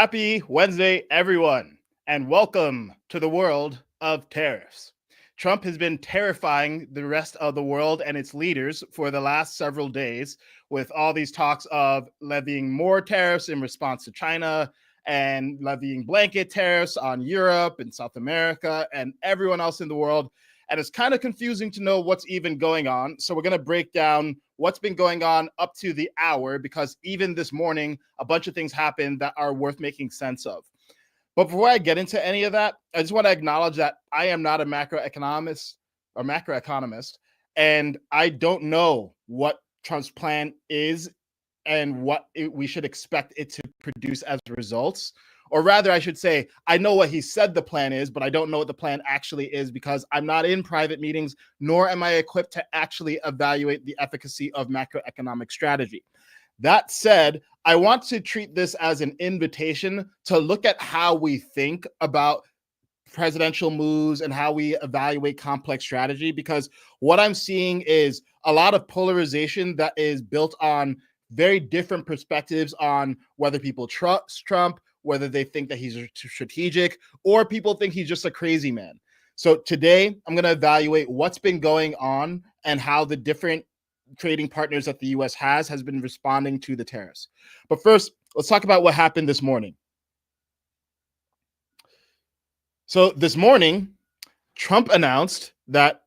Happy Wednesday, everyone, and welcome to the world of tariffs. Trump has been terrifying the rest of the world and its leaders for the last several days with all these talks of levying more tariffs in response to China and levying blanket tariffs on Europe and South America and everyone else in the world. And it's kind of confusing to know what's even going on. So we're going to break down what's been going on up to the hour, because even this morning, a bunch of things happened that are worth making sense of. But before I get into any of that, I just want to acknowledge that I am not a macroeconomist, and I don't know what Trump's plan is and we should expect it to produce as results. Or rather, I should say, I know what he said the plan is, but I don't know what the plan actually is because I'm not in private meetings, nor am I equipped to actually evaluate the efficacy of macroeconomic strategy. That said, I want to treat this as an invitation to look at how we think about presidential moves and how we evaluate complex strategy, because what I'm seeing is a lot of polarization that is built on very different perspectives on whether people trust Trump, whether they think that he's strategic, or people think he's just a crazy man. So today I'm going to evaluate what's been going on and how the different trading partners that the US has been responding to the tariffs. But first, let's talk about what happened this morning. So this morning, Trump announced that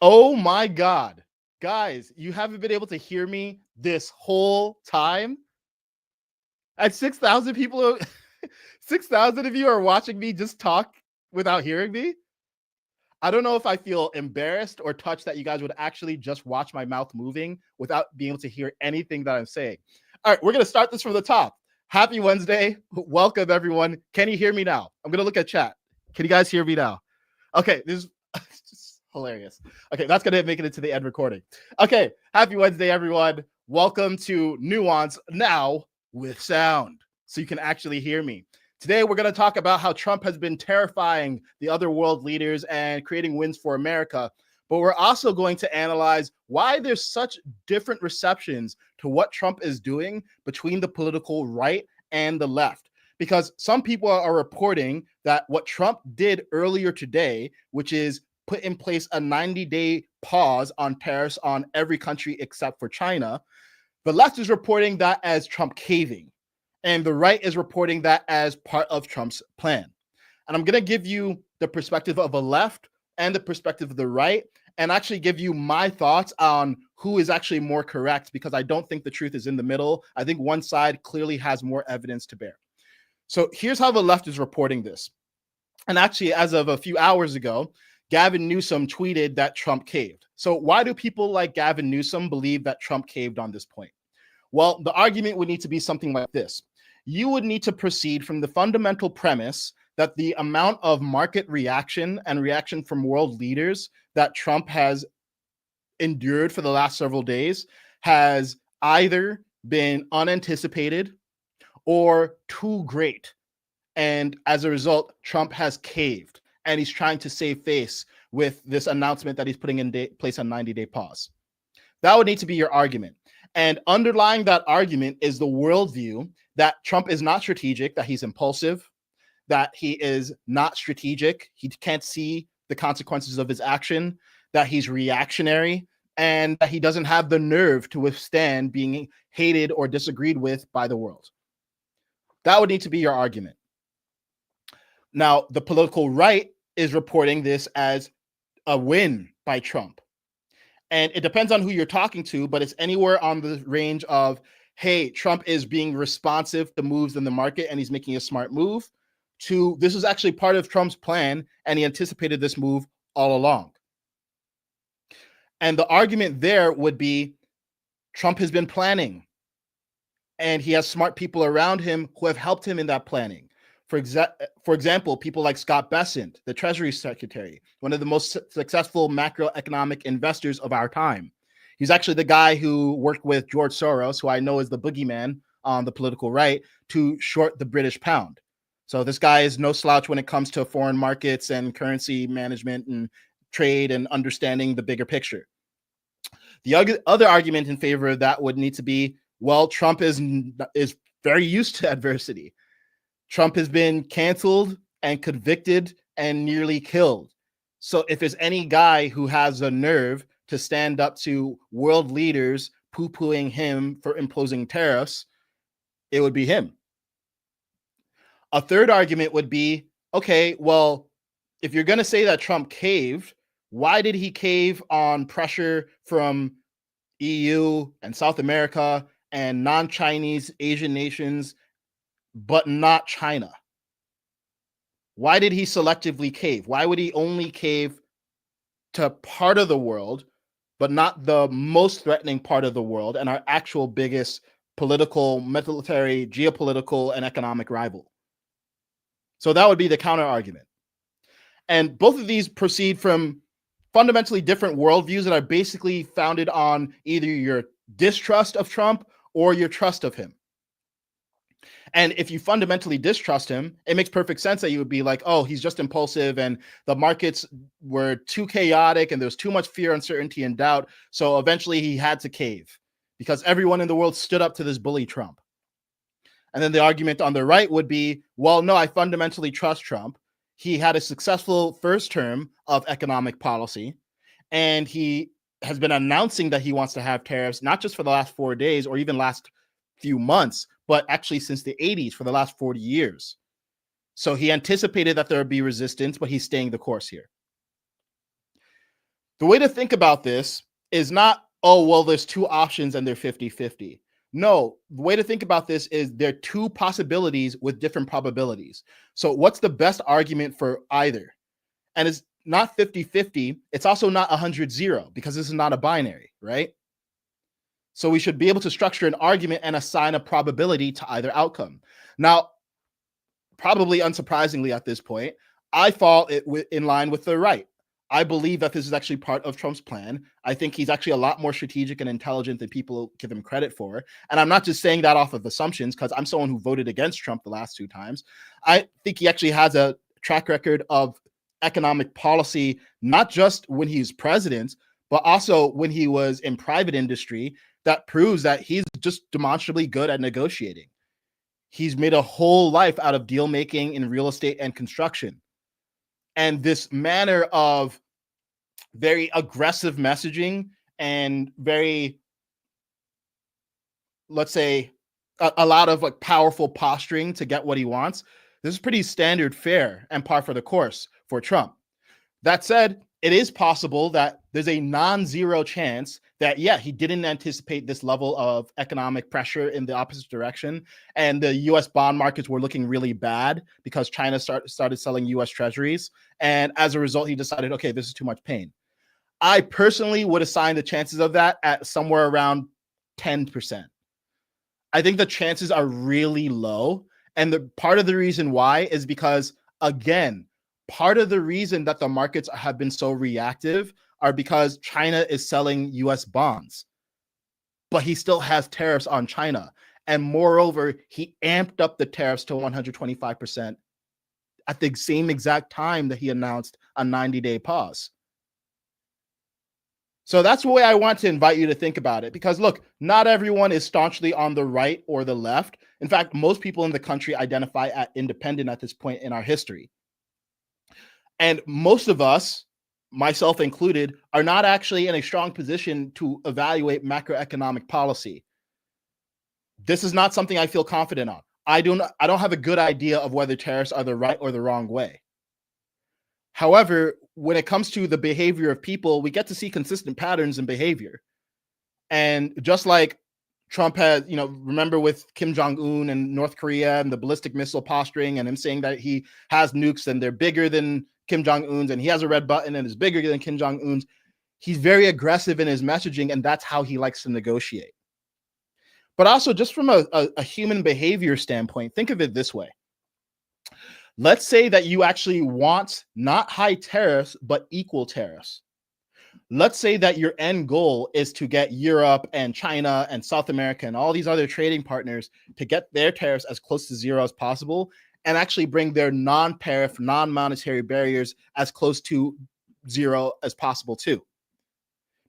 Oh my God. Guys, you haven't been able to hear me this whole time? At 6,000 people, 6,000 of you are watching me just talk without hearing me? I don't know if I feel embarrassed or touched that you guys would actually just watch my mouth moving without being able to hear anything that I'm saying. All right, we're going to start this from the top. Happy Wednesday. Welcome, everyone. Can you hear me now? I'm going to look at chat. Can you guys hear me now? Okay, this is just hilarious. Okay, that's going to make it into the end recording. Okay, happy Wednesday, everyone. Welcome to Nuance Now with Sound, so you can actually hear me. Today, we're going to talk about how Trump has been terrifying the other world leaders and creating wins for America. But we're also going to analyze why there's such different receptions to what Trump is doing between the political right and the left. Because some people are reporting that what Trump did earlier today, which is put in place a 90-day pause on tariffs on every country except for China, the left is reporting that as Trump caving. And the right is reporting that as part of Trump's plan. And I'm going to give you the perspective of the left and the perspective of the right, and actually give you my thoughts on who is actually more correct, because I don't think the truth is in the middle. I think one side clearly has more evidence to bear. So here's how the left is reporting this. And actually, as of a few hours ago, Gavin Newsom tweeted that Trump caved. So why do people like Gavin Newsom believe that Trump caved on this point? Well, the argument would need to be something like this. You would need to proceed from the fundamental premise that the amount of market reaction and reaction from world leaders that Trump has endured for the last several days has either been unanticipated or too great. And as a result, Trump has caved, and he's trying to save face with this announcement that he's putting in place a 90-day pause. That would need to be your argument. And underlying that argument is the worldview that Trump is not strategic, that he's impulsive, that he is not strategic, he can't see the consequences of his action, that he's reactionary, and that he doesn't have the nerve to withstand being hated or disagreed with by the world. That would need to be your argument. Now, the political right is reporting this as a win by Trump. And it depends on who you're talking to, but it's anywhere on the range of, hey, Trump is being responsive to moves in the market and he's making a smart move, to this is actually part of Trump's plan and he anticipated this move all along. And the argument there would be Trump has been planning and he has smart people around him who have helped him in that planning. For example, people like Scott Bessent, the Treasury Secretary, one of the most successful macroeconomic investors of our time. He's actually the guy who worked with George Soros, who I know is the boogeyman on the political right, to short the British pound. So this guy is no slouch when it comes to foreign markets and currency management and trade and understanding the bigger picture. The other argument in favor of that would need to be, well, Trump is very used to adversity. Trump has been canceled and convicted and nearly killed. So if there's any guy who has the nerve to stand up to world leaders poo-pooing him for imposing tariffs, it would be him. A third argument would be, okay, well, if you're going to say that Trump caved, why did he cave on pressure from EU and South America and non-Chinese Asian nations, but not China? Why did he selectively cave? Why would he only cave to part of the world, but not the most threatening part of the world and our actual biggest political, military, geopolitical, and economic rival? So that would be the counter argument. And both of these proceed from fundamentally different worldviews that are basically founded on either your distrust of Trump or your trust of him. And if you fundamentally distrust him, it makes perfect sense that you would be like, oh, he's just impulsive and the markets were too chaotic and there's too much fear, uncertainty, and doubt. So eventually he had to cave because everyone in the world stood up to this bully Trump. And then the argument on the right would be, well, no, I fundamentally trust Trump. He had a successful first term of economic policy, and he has been announcing that he wants to have tariffs, not just for the last 4 days or even last few months, but actually since the 80s for the last 40 years. So he anticipated that there would be resistance, but he's staying the course here. The way to think about this is not, oh, well, there's two options and they're 50-50. No, the way to think about this is there are two possibilities with different probabilities. So what's the best argument for either? And it's not 50-50. It's also not 100-0 because this is not a binary, right? So we should be able to structure an argument and assign a probability to either outcome. Now, probably unsurprisingly at this point, I fall in line with the right. I believe that this is actually part of Trump's plan. I think he's actually a lot more strategic and intelligent than people give him credit for. And I'm not just saying that off of assumptions because I'm someone who voted against Trump the last two times. I think he actually has a track record of economic policy, not just when he's president, but also when he was in private industry, that proves that he's just demonstrably good at negotiating. He's made a whole life out of deal making in real estate and construction. And this manner of very aggressive messaging and very, let's say, a lot of like powerful posturing to get what he wants, this is pretty standard fare and par for the course for Trump. That said, it is possible that there's a non-zero chance that, yeah, he didn't anticipate this level of economic pressure in the opposite direction. And the US bond markets were looking really bad because China started selling US treasuries. And as a result, he decided, okay, this is too much pain. I personally would assign the chances of that at somewhere around 10%. I think the chances are really low. And the part of the reason why is because, again, part of the reason that the markets have been so reactive are because China is selling US bonds, but he still has tariffs on China. And moreover, he amped up the tariffs to 125% at the same exact time that he announced a 90-day pause. So that's the way I want to invite you to think about it, because look, not everyone is staunchly on the right or the left. In fact, most people in the country identify as independent at this point in our history. And most of us, myself included, are not actually in a strong position to evaluate macroeconomic policy. This is not something I feel confident on. I don't have a good idea of whether tariffs are the right or the wrong way. However, when it comes to the behavior of people, we get to see consistent patterns in behavior. And just like Trump had, remember with Kim Jong-un and North Korea and the ballistic missile posturing and him saying that he has nukes and they're bigger than Kim Jong-un's and he has a red button and is bigger than Kim Jong-un's. He's very aggressive in his messaging, and that's how he likes to negotiate. But also, just from a human behavior standpoint, think of it this way. Let's say that you actually want not high tariffs, but equal tariffs. Let's say that your end goal is to get Europe and China and South America and all these other trading partners to get their tariffs as close to zero as possible and actually bring their non-tariff, non-monetary barriers as close to zero as possible too.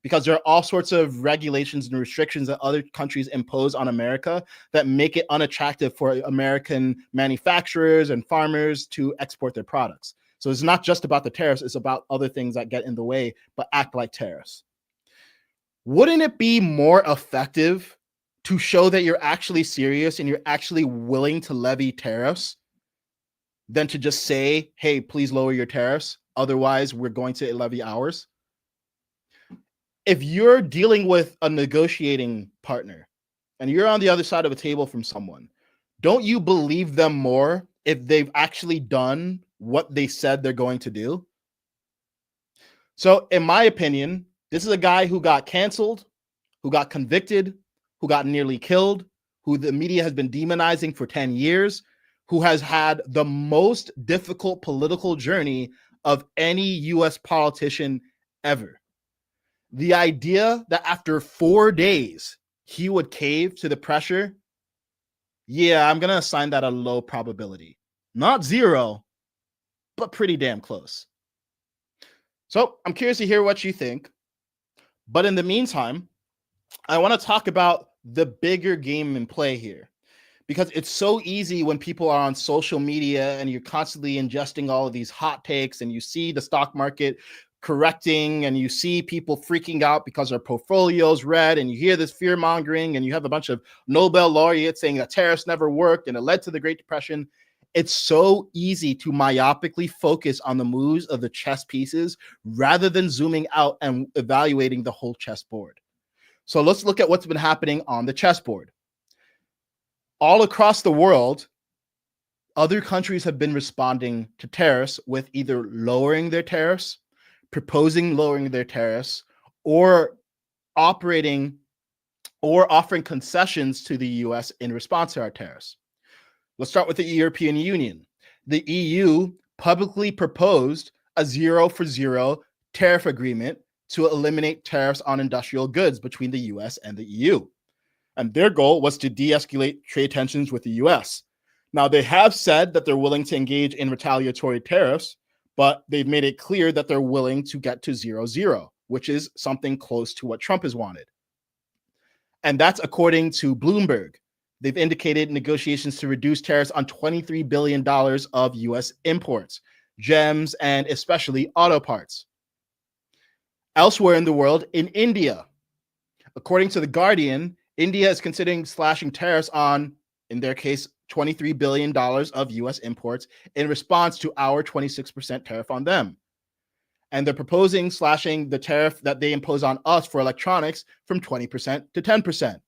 Because there are all sorts of regulations and restrictions that other countries impose on America that make it unattractive for American manufacturers and farmers to export their products. So it's not just about the tariffs, it's about other things that get in the way, but act like tariffs. Wouldn't it be more effective to show that you're actually serious and you're actually willing to levy tariffs than to just say, hey, please lower your tariffs, otherwise we're going to levy ours? If you're dealing with a negotiating partner and you're on the other side of a table from someone, don't you believe them more if they've actually done what they said they're going to do? So in my opinion, this is a guy who got canceled, who got convicted, who got nearly killed, who the media has been demonizing for 10 years, who has had the most difficult political journey of any US politician ever. The idea that after 4 days, he would cave to the pressure, yeah, I'm going to assign that a low probability. Not zero, but pretty damn close. So I'm curious to hear what you think. But in the meantime, I want to talk about the bigger game in play here. Because it's so easy when people are on social media and you're constantly ingesting all of these hot takes and you see the stock market correcting and you see people freaking out because their portfolio's red and you hear this fear mongering and you have a bunch of Nobel laureates saying that tariffs never worked and it led to the Great Depression. It's so easy to myopically focus on the moves of the chess pieces rather than zooming out and evaluating the whole chessboard. So let's look at what's been happening on the chessboard. All across the world, other countries have been responding to tariffs with either lowering their tariffs, proposing lowering their tariffs, or operating or offering concessions to the US in response to our tariffs. Let's start with the European Union. The EU publicly proposed a 0-for-0 tariff agreement to eliminate tariffs on industrial goods between the US and the EU. And their goal was to de-escalate trade tensions with the US. Now, they have said that they're willing to engage in retaliatory tariffs, but they've made it clear that they're willing to get to 0-0, which is something close to what Trump has wanted. And that's according to Bloomberg. They've indicated negotiations to reduce tariffs on $23 billion of US imports, gems, and especially auto parts. Elsewhere in the world, in India, according to The Guardian, India is considering slashing tariffs on, in their case, $23 billion of US imports in response to our 26% tariff on them. And they're proposing slashing the tariff that they impose on us for electronics from 20% to 10%,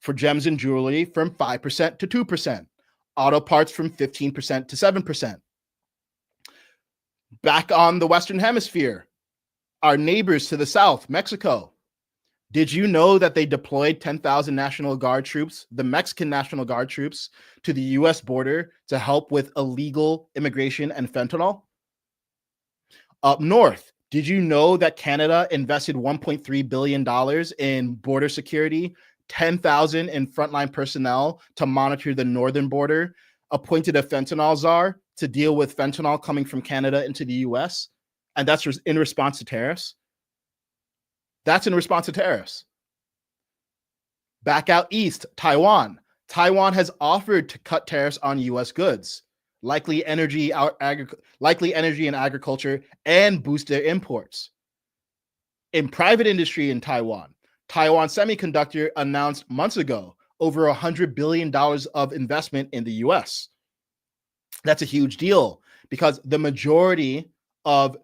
for gems and jewelry from 5% to 2%, auto parts from 15% to 7%. Back on the Western Hemisphere, our neighbors to the south, Mexico. Did you know that they deployed 10,000 National Guard troops, the Mexican National Guard troops, to the US border to help with illegal immigration and fentanyl? Up north, did you know that Canada invested $1.3 billion in border security, 10,000 in frontline personnel to monitor the northern border, appointed a fentanyl czar to deal with fentanyl coming from Canada into the US? And that's in response to tariffs. That's in response to tariffs. Back out east, Taiwan. Taiwan has offered to cut tariffs on US goods, likely energy and agriculture, and boost their imports. In private industry in Taiwan, Taiwan Semiconductor announced months ago over $100 billion of investment in the US. That's a huge deal because the majority of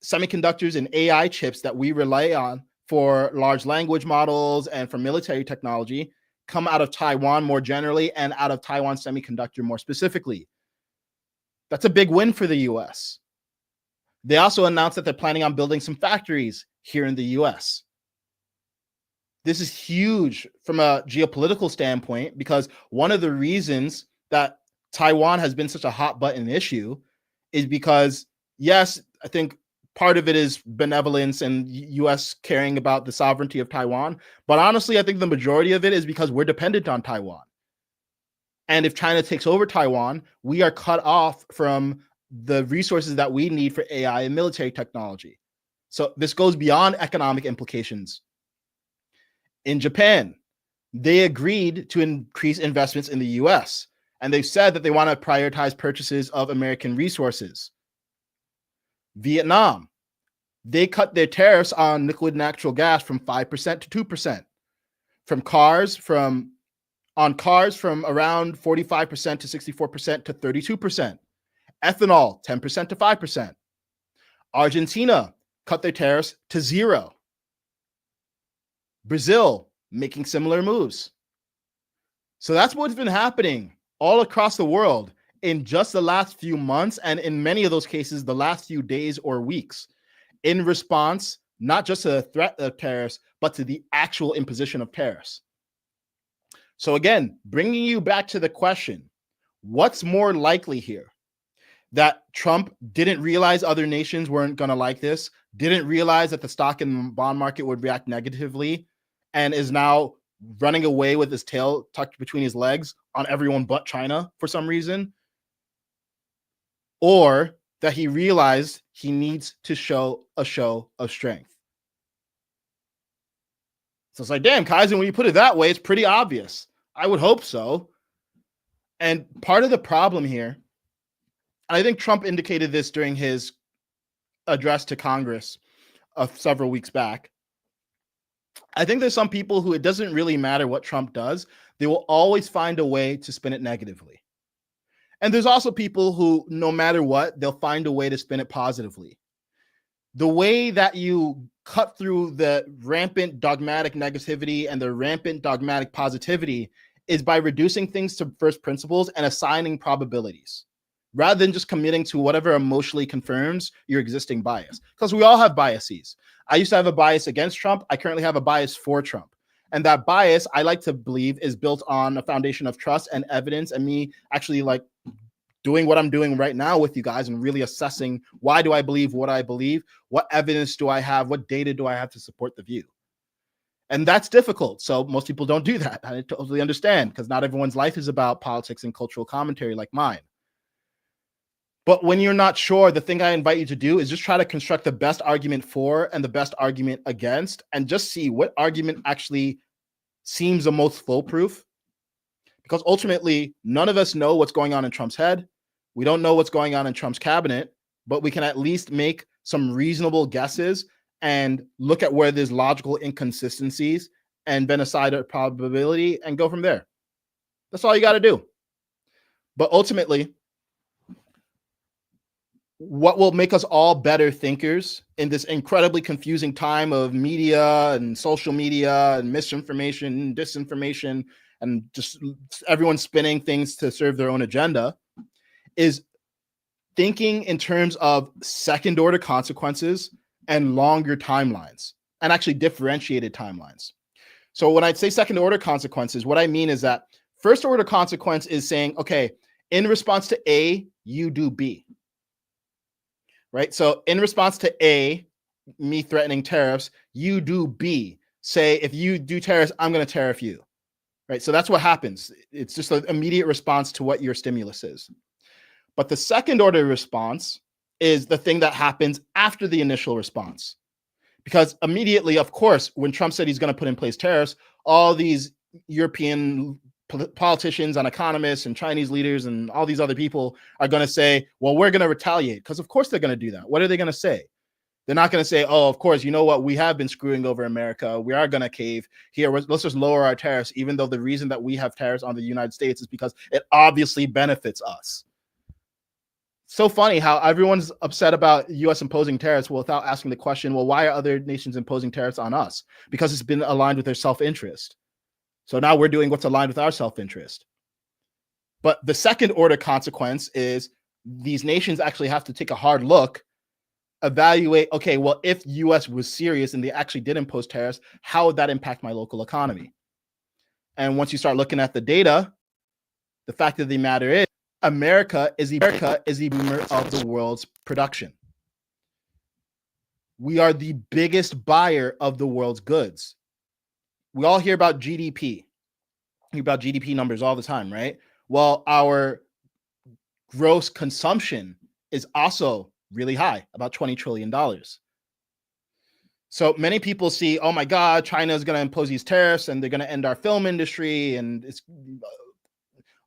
semiconductors and AI chips that we rely on for large language models and for military technology come out of Taiwan more generally and out of Taiwan Semiconductor more specifically. That's a big win for the US. They also announced that they're planning on building some factories here in the US. This is huge from a geopolitical standpoint because one of the reasons that Taiwan has been such a hot button issue is because, yes, I think part of it is benevolence and US caring about the sovereignty of Taiwan. But honestly, I think the majority of it is because we're dependent on Taiwan. And if China takes over Taiwan, we are cut off from the resources that we need for AI and military technology. So this goes beyond economic implications. In Japan, they agreed to increase investments in the US, and they've said that they want to prioritize purchases of American resources. Vietnam, they cut their tariffs on liquid natural gas from 5% to 2%, on cars from around 45% to 64% to 32%, ethanol 10% to 5%. Argentina cut their tariffs to 0. Brazil making similar moves. So that's what's been happening all across the world in just the last few months, and in many of those cases, the last few days or weeks, in response, not just to the threat of tariffs, but to the actual imposition of tariffs. So again, bringing you back to the question, what's more likely here? That Trump didn't realize other nations weren't going to like this, didn't realize that the stock and bond market would react negatively, and is now running away with his tail tucked between his legs on everyone but China for some reason? Or that he realized he needs to show a show of strength? So it's like, damn, Kaizen, when you put it that way, it's pretty obvious. I would hope so. And part of the problem here, and I think Trump indicated this during his address to Congress several weeks back, I think there's some people who it doesn't really matter what Trump does. They will always find a way to spin it negatively. And there's also people who, no matter what, they'll find a way to spin it positively. The way that you cut through the rampant dogmatic negativity and the rampant dogmatic positivity is by reducing things to first principles and assigning probabilities, rather than just committing to whatever emotionally confirms your existing bias. Because we all have biases. I used to have a bias against Trump. I currently have a bias for Trump. And that bias, I like to believe, is built on a foundation of trust and evidence, and me actually like doing what I'm doing right now with you guys and really assessing, why do I believe what I believe? What evidence do I have? What data do I have to support the view? And that's difficult. So most people don't do that. I totally understand, because not everyone's life is about politics and cultural commentary like mine. But when you're not sure, the thing I invite you to do is just try to construct the best argument for and the best argument against, and just see what argument actually seems the most foolproof. Because ultimately, none of us know what's going on in Trump's head. We don't know what's going on in Trump's cabinet, but we can at least make some reasonable guesses and look at where there's logical inconsistencies and then aside a probability and go from there. That's all you got to do. But ultimately, what will make us all better thinkers in this incredibly confusing time of media and social media and misinformation, disinformation, and just everyone spinning things to serve their own agenda, is thinking in terms of second order consequences and longer timelines, and actually differentiated timelines. So when I say second order consequences, what I mean is that first order consequence is saying, okay, in response to A, you do B. Right? So in response to A, me threatening tariffs, you do B. Say, if you do tariffs, I'm going to tariff you. Right? So that's what happens. It's just an immediate response to what your stimulus is. But the second order response is the thing that happens after the initial response. Because immediately, of course, when Trump said he's going to put in place tariffs, all these European politicians and economists and Chinese leaders and all these other people are going to say, well, we're going to retaliate. Because of course they're going to do that. What are they going to say? They're not going to say, oh, of course, you know what? We have been screwing over America. We are going to cave here. Let's just lower our tariffs, even though the reason that we have tariffs on the United States is because it obviously benefits us. So funny how everyone's upset about U.S. imposing tariffs without asking the question, well, why are other nations imposing tariffs on us? Because it's been aligned with their self-interest. So now we're doing what's aligned with our self-interest. But the second order consequence is these nations actually have to take a hard look, evaluate, okay, well, if U.S. was serious and they actually did impose tariffs, how would that impact my local economy? And once you start looking at the data, the fact of the matter is, America is the boomer of the world's production. We are the biggest buyer of the world's goods. We all hear about GDP. We hear about GDP numbers all the time, right? Well, our gross consumption is also really high, about $20 trillion. So many people see, oh my God, China is going to impose these tariffs and they're going to end our film industry, and it's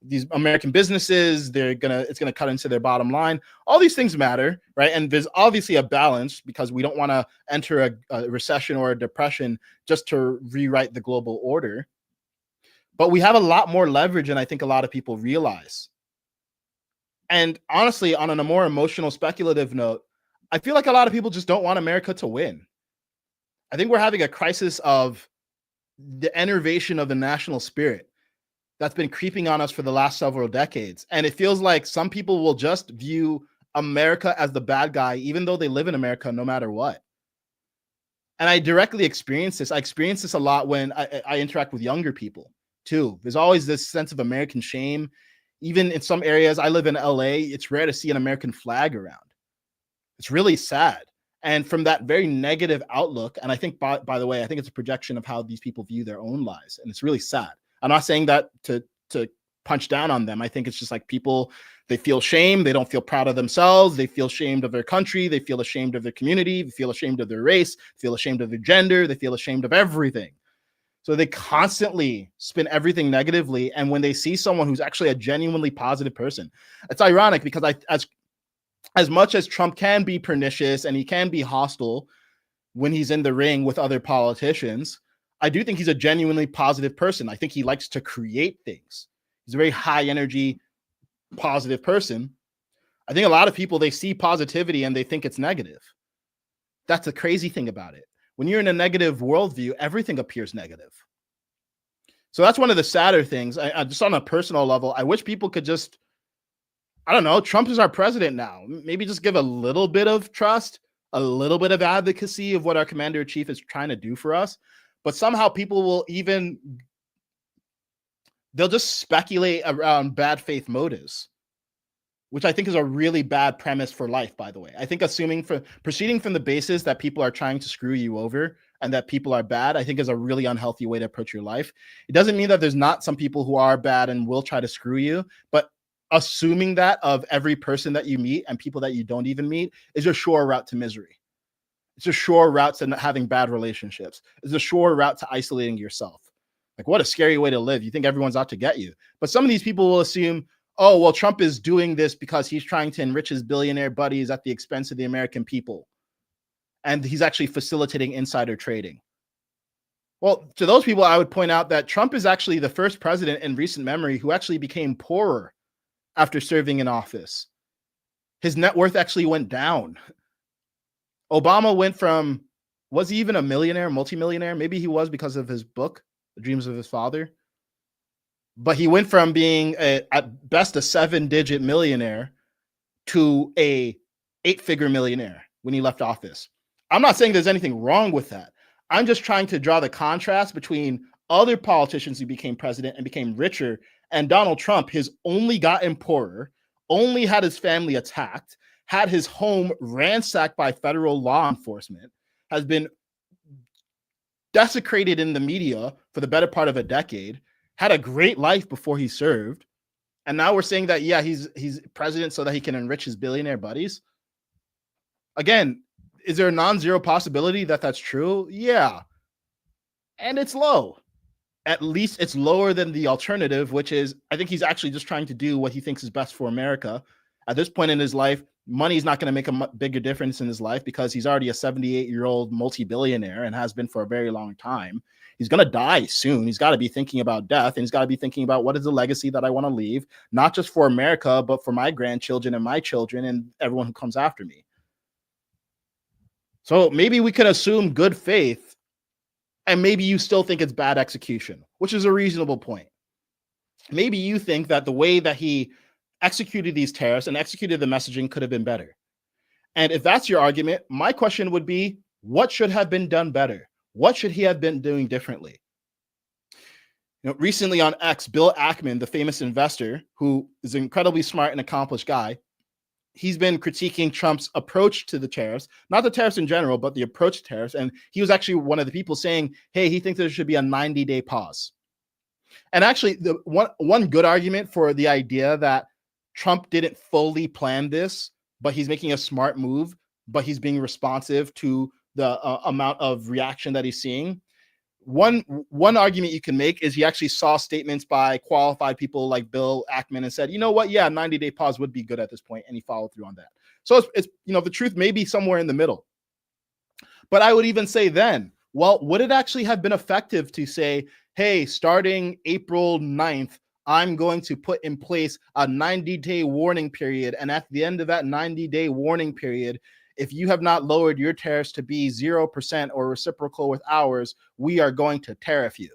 these American businesses, it's gonna cut into their bottom line. All these things matter, right? And there's obviously a balance, because we don't want to enter a recession or a depression just to rewrite the global order. But we have a lot more leverage than I think a lot of people realize. And honestly, on a more emotional, speculative note, I feel like a lot of people just don't want America to win. I think we're having a crisis of the enervation of the national spirit that's been creeping on us for the last several decades. And it feels like some people will just view America as the bad guy, even though they live in America, no matter what. And I directly experience this. I experience this a lot when I interact with younger people too. There's always this sense of American shame. Even in some areas, I live in LA, it's rare to see an American flag around. It's really sad. And from that very negative outlook, and I think, by the way, I think it's a projection of how these people view their own lives. And it's really sad. I'm not saying that to punch down on them. I think it's just like people, they feel shame. They don't feel proud of themselves. They feel ashamed of their country. They feel ashamed of their community. They feel ashamed of their race. They feel ashamed of their gender. They feel ashamed of everything. So they constantly spin everything negatively. And when they see someone who's actually a genuinely positive person, it's ironic, because as much as Trump can be pernicious and he can be hostile when he's in the ring with other politicians, I do think he's a genuinely positive person. I think he likes to create things. He's a very high energy, positive person. I think a lot of people, they see positivity and they think it's negative. That's the crazy thing about it. When you're in a negative worldview, everything appears negative. So that's one of the sadder things. I just on a personal level, I wish people could just, I don't know, Trump is our president now. Maybe just give a little bit of trust, a little bit of advocacy of what our commander-in-chief is trying to do for us. But somehow people will they'll just speculate around bad faith motives, which I think is a really bad premise for life, by the way. I think proceeding from the basis that people are trying to screw you over and that people are bad, I think is a really unhealthy way to approach your life. It doesn't mean that there's not some people who are bad and will try to screw you, but assuming that of every person that you meet and people that you don't even meet is a sure route to misery. It's a sure route to not having bad relationships. It's a sure route to isolating yourself. Like, what a scary way to live. You think everyone's out to get you. But some of these people will assume, oh, well, Trump is doing this because he's trying to enrich his billionaire buddies at the expense of the American people. And he's actually facilitating insider trading. Well, to those people, I would point out that Trump is actually the first president in recent memory who actually became poorer after serving in office. His net worth actually went down. Obama went from, was he even a millionaire, multimillionaire? Maybe he was because of his book, The Dreams of His Father. But he went from being at best a 7-digit millionaire to a 8-figure millionaire when he left office. I'm not saying there's anything wrong with that. I'm just trying to draw the contrast between other politicians who became president and became richer and Donald Trump has only gotten poorer, only had his family attacked, had his home ransacked by federal law enforcement, has been desecrated in the media for the better part of a decade, had a great life before he served, and now we're saying that, yeah, he's president so that he can enrich his billionaire buddies. Again, is there a non-zero possibility that that's true? Yeah. And it's low. At least it's lower than the alternative, which is, I think he's actually just trying to do what he thinks is best for America. At this point in his life, money is not going to make a bigger difference in his life because he's already a 78-year-old multi-billionaire and has been for a very long time. He's going to die soon. He's got to be thinking about death, and he's got to be thinking about what is the legacy that I want to leave, not just for America, but for my grandchildren and my children and everyone who comes after me. So maybe we could assume good faith, and maybe you still think it's bad execution, which is a reasonable point. Maybe you think that the way that he executed these tariffs and executed the messaging could have been better. And if that's your argument, my question would be, what should have been done better? What should he have been doing differently? Recently on X, Bill Ackman, the famous investor, who is an incredibly smart and accomplished guy, he's been critiquing Trump's approach to the tariffs, not the tariffs in general, but the approach to tariffs. And he was actually one of the people saying, hey, he thinks there should be a 90-day pause. And actually, the one good argument for the idea that Trump didn't fully plan this, but he's making a smart move, but he's being responsive to the amount of reaction that he's seeing. One argument you can make is he actually saw statements by qualified people like Bill Ackman and said, you know what? Yeah, 90-day pause would be good at this point. And he followed through on that. So it's the truth may be somewhere in the middle. But I would even say then, well, would it actually have been effective to say, hey, starting April 9th, I'm going to put in place a 90-day warning period. And at the end of that 90-day warning period, if you have not lowered your tariffs to be 0% or reciprocal with ours, we are going to tariff you.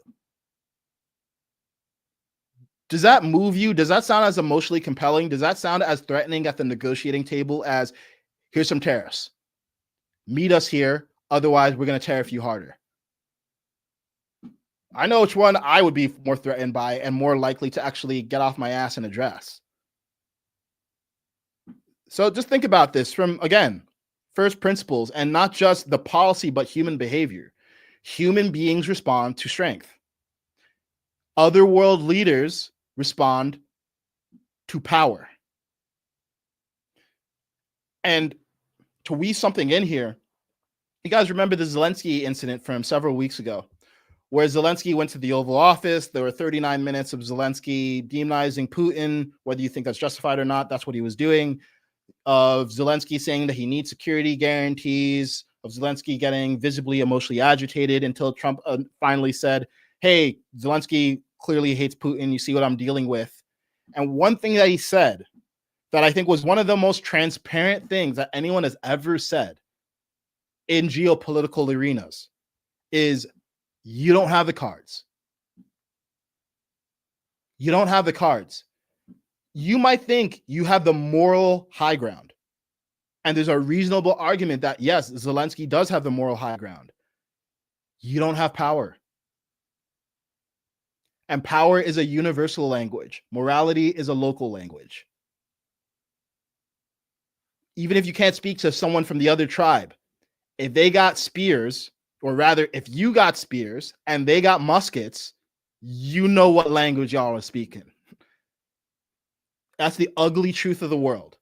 Does that move you? Does that sound as emotionally compelling? Does that sound as threatening at the negotiating table as, here's some tariffs, meet us here, otherwise we're going to tariff you harder? I know which one I would be more threatened by and more likely to actually get off my ass and address. So just think about this from, again, first principles, and not just the policy, but human behavior. Human beings respond to strength. Other world leaders respond to power. And to weave something in here, you guys remember the Zelensky incident from several weeks ago, where Zelensky went to the Oval Office. There were 39 minutes of Zelensky demonizing Putin, whether you think that's justified or not, that's what he was doing. Of Zelensky saying that he needs security guarantees, of Zelensky getting visibly emotionally agitated until Trump finally said, hey, Zelensky clearly hates Putin. You see what I'm dealing with. And one thing that he said that I think was one of the most transparent things that anyone has ever said in geopolitical arenas is you don't have the cards. You don't have the cards. You might think you have the moral high ground. And there's a reasonable argument that, yes, Zelensky does have the moral high ground. You don't have power. And power is a universal language. Morality is a local language. Even if you can't speak to someone from the other tribe, if they got spears, or rather, if you got spears and they got muskets, you know what language y'all are speaking. That's the ugly truth of the world.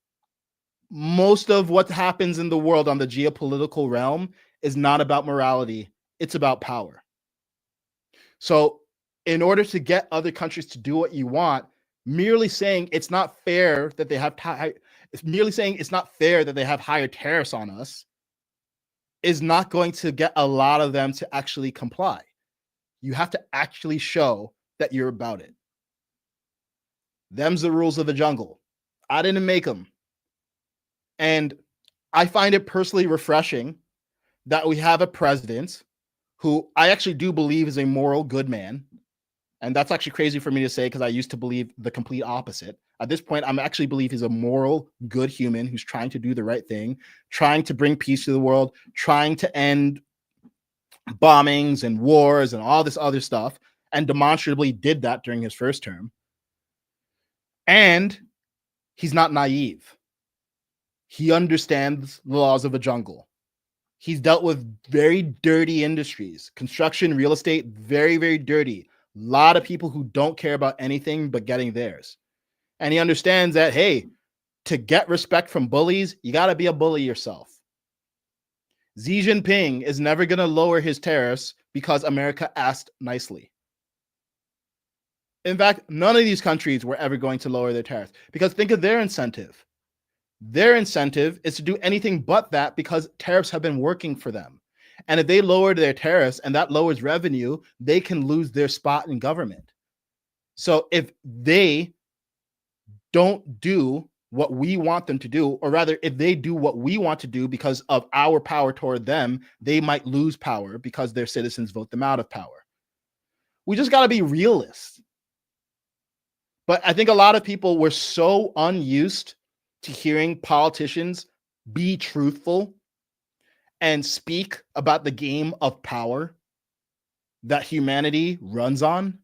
Most of what happens in the world on the geopolitical realm is not about morality. It's about power. So in order to get other countries to do what you want, merely saying it's not fair that they have higher tariffs on us is not going to get a lot of them to actually comply. You have to actually show that you're about it. Them's the rules of the jungle. I didn't make them. And I find it personally refreshing that we have a president who I actually do believe is a moral good man. And that's actually crazy for me to say because I used to believe the complete opposite. At this point, I'm actually believe he's a moral, good human who's trying to do the right thing, trying to bring peace to the world, trying to end bombings and wars and all this other stuff, and demonstrably did that during his first term. And he's not naive. He understands the laws of the jungle. He's dealt with very dirty industries, construction, real estate, very, very dirty. A lot of people who don't care about anything but getting theirs. And he understands that, hey, to get respect from bullies, you got to be a bully yourself. Xi Jinping is never going to lower his tariffs because America asked nicely. In fact, none of these countries were ever going to lower their tariffs because think of their incentive. Their incentive is to do anything but that because tariffs have been working for them. And if they lowered their tariffs and that lowers revenue, they can lose their spot in government. So if they don't do what we want them to do, or rather, if they do what we want to do because of our power toward them, they might lose power because their citizens vote them out of power. We just got to be realists. But I think a lot of people were so unused to hearing politicians be truthful and speak about the game of power that humanity runs on,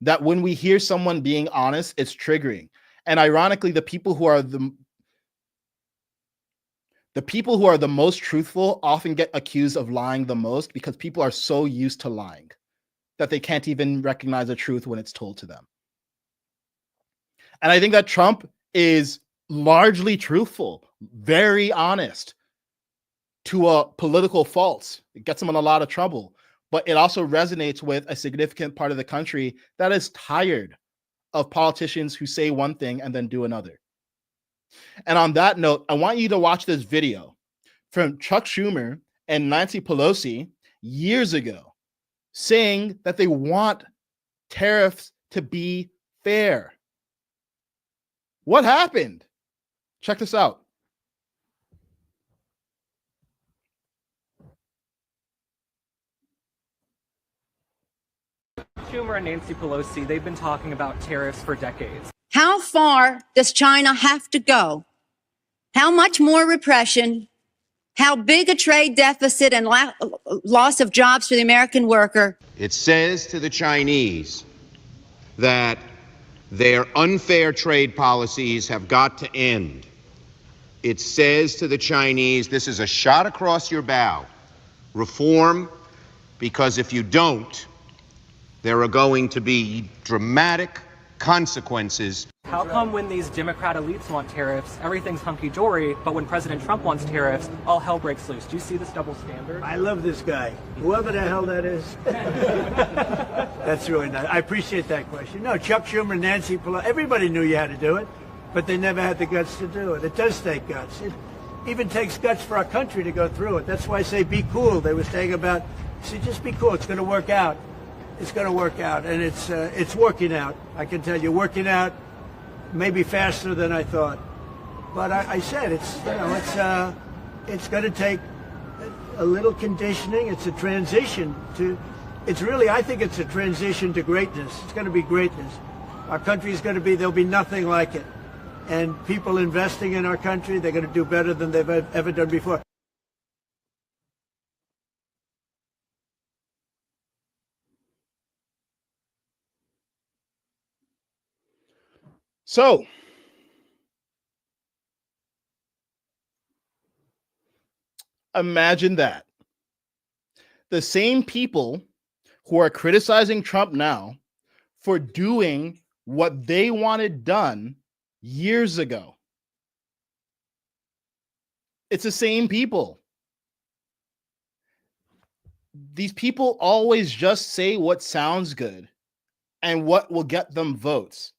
that when we hear someone being honest, it's triggering. And ironically, the people who are the most truthful often get accused of lying the most because people are so used to lying that they can't even recognize the truth when it's told to them. And I think that Trump is largely truthful, very honest to a political fault. It gets him in a lot of trouble, but it also resonates with a significant part of the country that is tired of politicians who say one thing and then do another. And on that note, I want you to watch this video from Chuck Schumer and Nancy Pelosi years ago saying that they want tariffs to be fair. What happened? Check this out. Schumer and Nancy Pelosi, they've been talking about tariffs for decades. How far does China have to go? How much more repression? How big a trade deficit and loss of jobs for the American worker? It says to the Chinese that their unfair trade policies have got to end. It says to the Chinese, this is a shot across your bow. Reform, because if you don't, there are going to be dramatic consequences. How come when these Democrat elites want tariffs, everything's hunky-dory, but when President Trump wants tariffs, all hell breaks loose? Do you see this double standard? I love this guy, whoever the hell that is. That's really nice. I appreciate that question. No, Chuck Schumer, Nancy Pelosi, everybody knew you had to do it, but they never had the guts to do it. It does take guts. It even takes guts for our country to go through it. That's why I say be cool. They were saying about, see, just be cool. It's going to work out. It's going to work out, and it's working out. I can tell you, working out. maybe faster than I thought. But I said it's going to take a little conditioning. It's a transition to. I think it's a transition to greatness. It's going to be greatness. Our country is going to be. There'll be nothing like it. And people investing in our country, they're going to do better than they've ever done before. So, imagine that. The same people who are criticizing Trump now for doing what they wanted done years ago. It's the same people. These people always just say what sounds good and what will get them votes,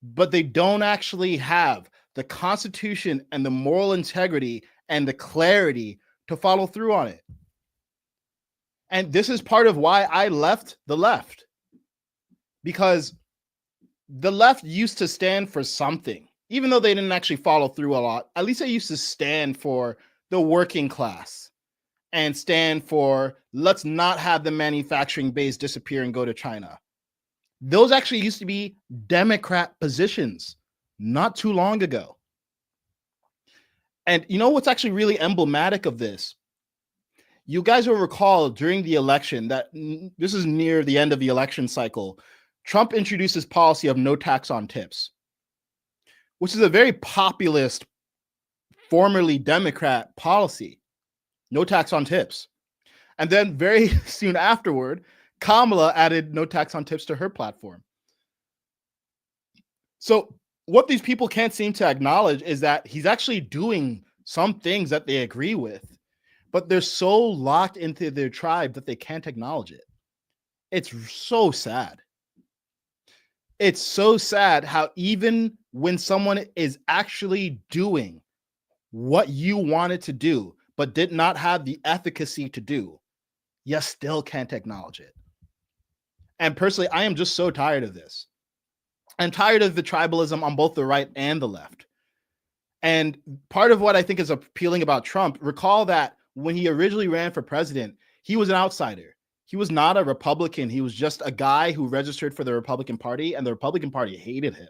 but they don't actually have the Constitution and the moral integrity and the clarity to follow through on it. And this is part of why I left the left, because the left used to stand for something, even though they didn't actually follow through a lot. At least they used to stand for the working class and stand for let's not have the manufacturing base disappear and go to China. Those actually used to be Democrat positions not too long ago. And you know what's actually really emblematic of this? You guys will recall during the election that this is near the end of the election cycle. Trump introduced his policy of no tax on tips, which is a very populist, formerly Democrat policy. No tax on tips. And then very soon afterward, Kamala added no tax on tips to her platform. So what these people can't seem to acknowledge is that he's actually doing some things that they agree with, but they're so locked into their tribe that they can't acknowledge it. It's so sad. It's so sad how even when someone is actually doing what you wanted to do, but did not have the efficacy to do, you still can't acknowledge it. And personally, I am just so tired of this. I'm tired of the tribalism on both the right and the left. And part of what I think is appealing about Trump, recall that when he originally ran for president, he was an outsider. He was not a Republican. He was just a guy who registered for the Republican Party, and the Republican Party hated him.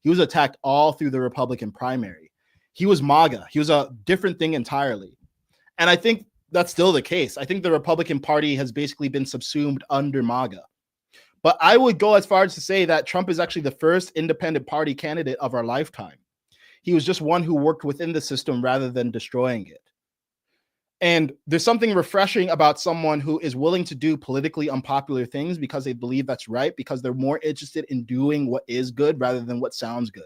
He was attacked all through the Republican primary. He was MAGA. He was a different thing entirely. And I think that's still the case. I think the Republican Party has basically been subsumed under MAGA. But I would go as far as to say that Trump is actually the first independent party candidate of our lifetime. He was just one who worked within the system rather than destroying it. And there's something refreshing about someone who is willing to do politically unpopular things because they believe that's right, because they're more interested in doing what is good rather than what sounds good.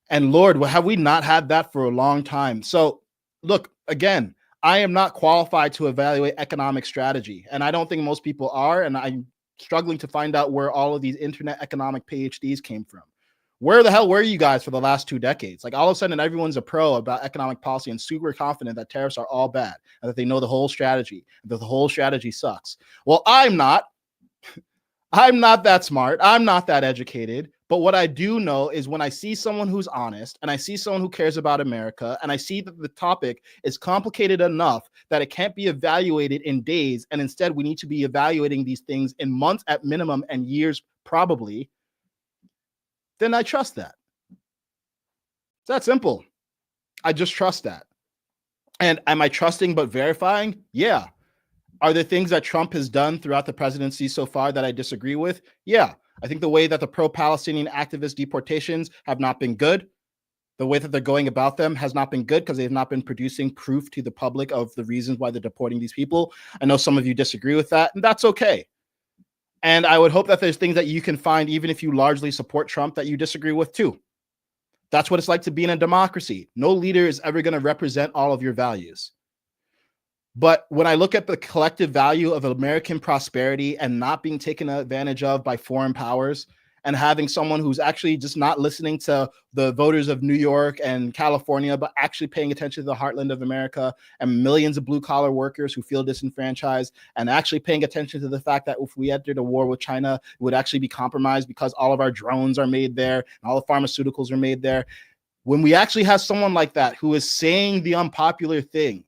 And Lord, have we not had that for a long time? So look, again, I am not qualified to evaluate economic strategy, and I don't think most people are, and I'm struggling to find out where all of these internet economic PhDs came from. Where the hell were you guys for the last 2 decades? Like all of a sudden everyone's a pro about economic policy and super confident that tariffs are all bad and that they know the whole strategy, that the whole strategy sucks. Well, I'm not. I'm not that smart. I'm not that educated. But what I do know is when I see someone who's honest and I see someone who cares about America and I see that the topic is complicated enough that it can't be evaluated in days, and instead we need to be evaluating these things in months at minimum and years probably, then I trust that. It's that simple. I just trust that. And am I trusting but verifying? Yeah. Are there things that Trump has done throughout the presidency so far that I disagree with? Yeah. I think the way that the pro-Palestinian activist deportations have not been good. The way that they're going about them has not been good because they've not been producing proof to the public of the reasons why they're deporting these people. I know some of you disagree with that, and that's okay. And I would hope that there's things that you can find, even if you largely support Trump, that you disagree with too. That's what it's like to be in a democracy. No leader is ever going to represent all of your values. But when I look at the collective value of American prosperity and not being taken advantage of by foreign powers, and having someone who's actually just not listening to the voters of New York and California, but actually paying attention to the heartland of America and millions of blue collar workers who feel disenfranchised, and actually paying attention to the fact that if we entered a war with China, it would actually be compromised because all of our drones are made there and all the pharmaceuticals are made there. When we actually have someone like that who is saying the unpopular thing,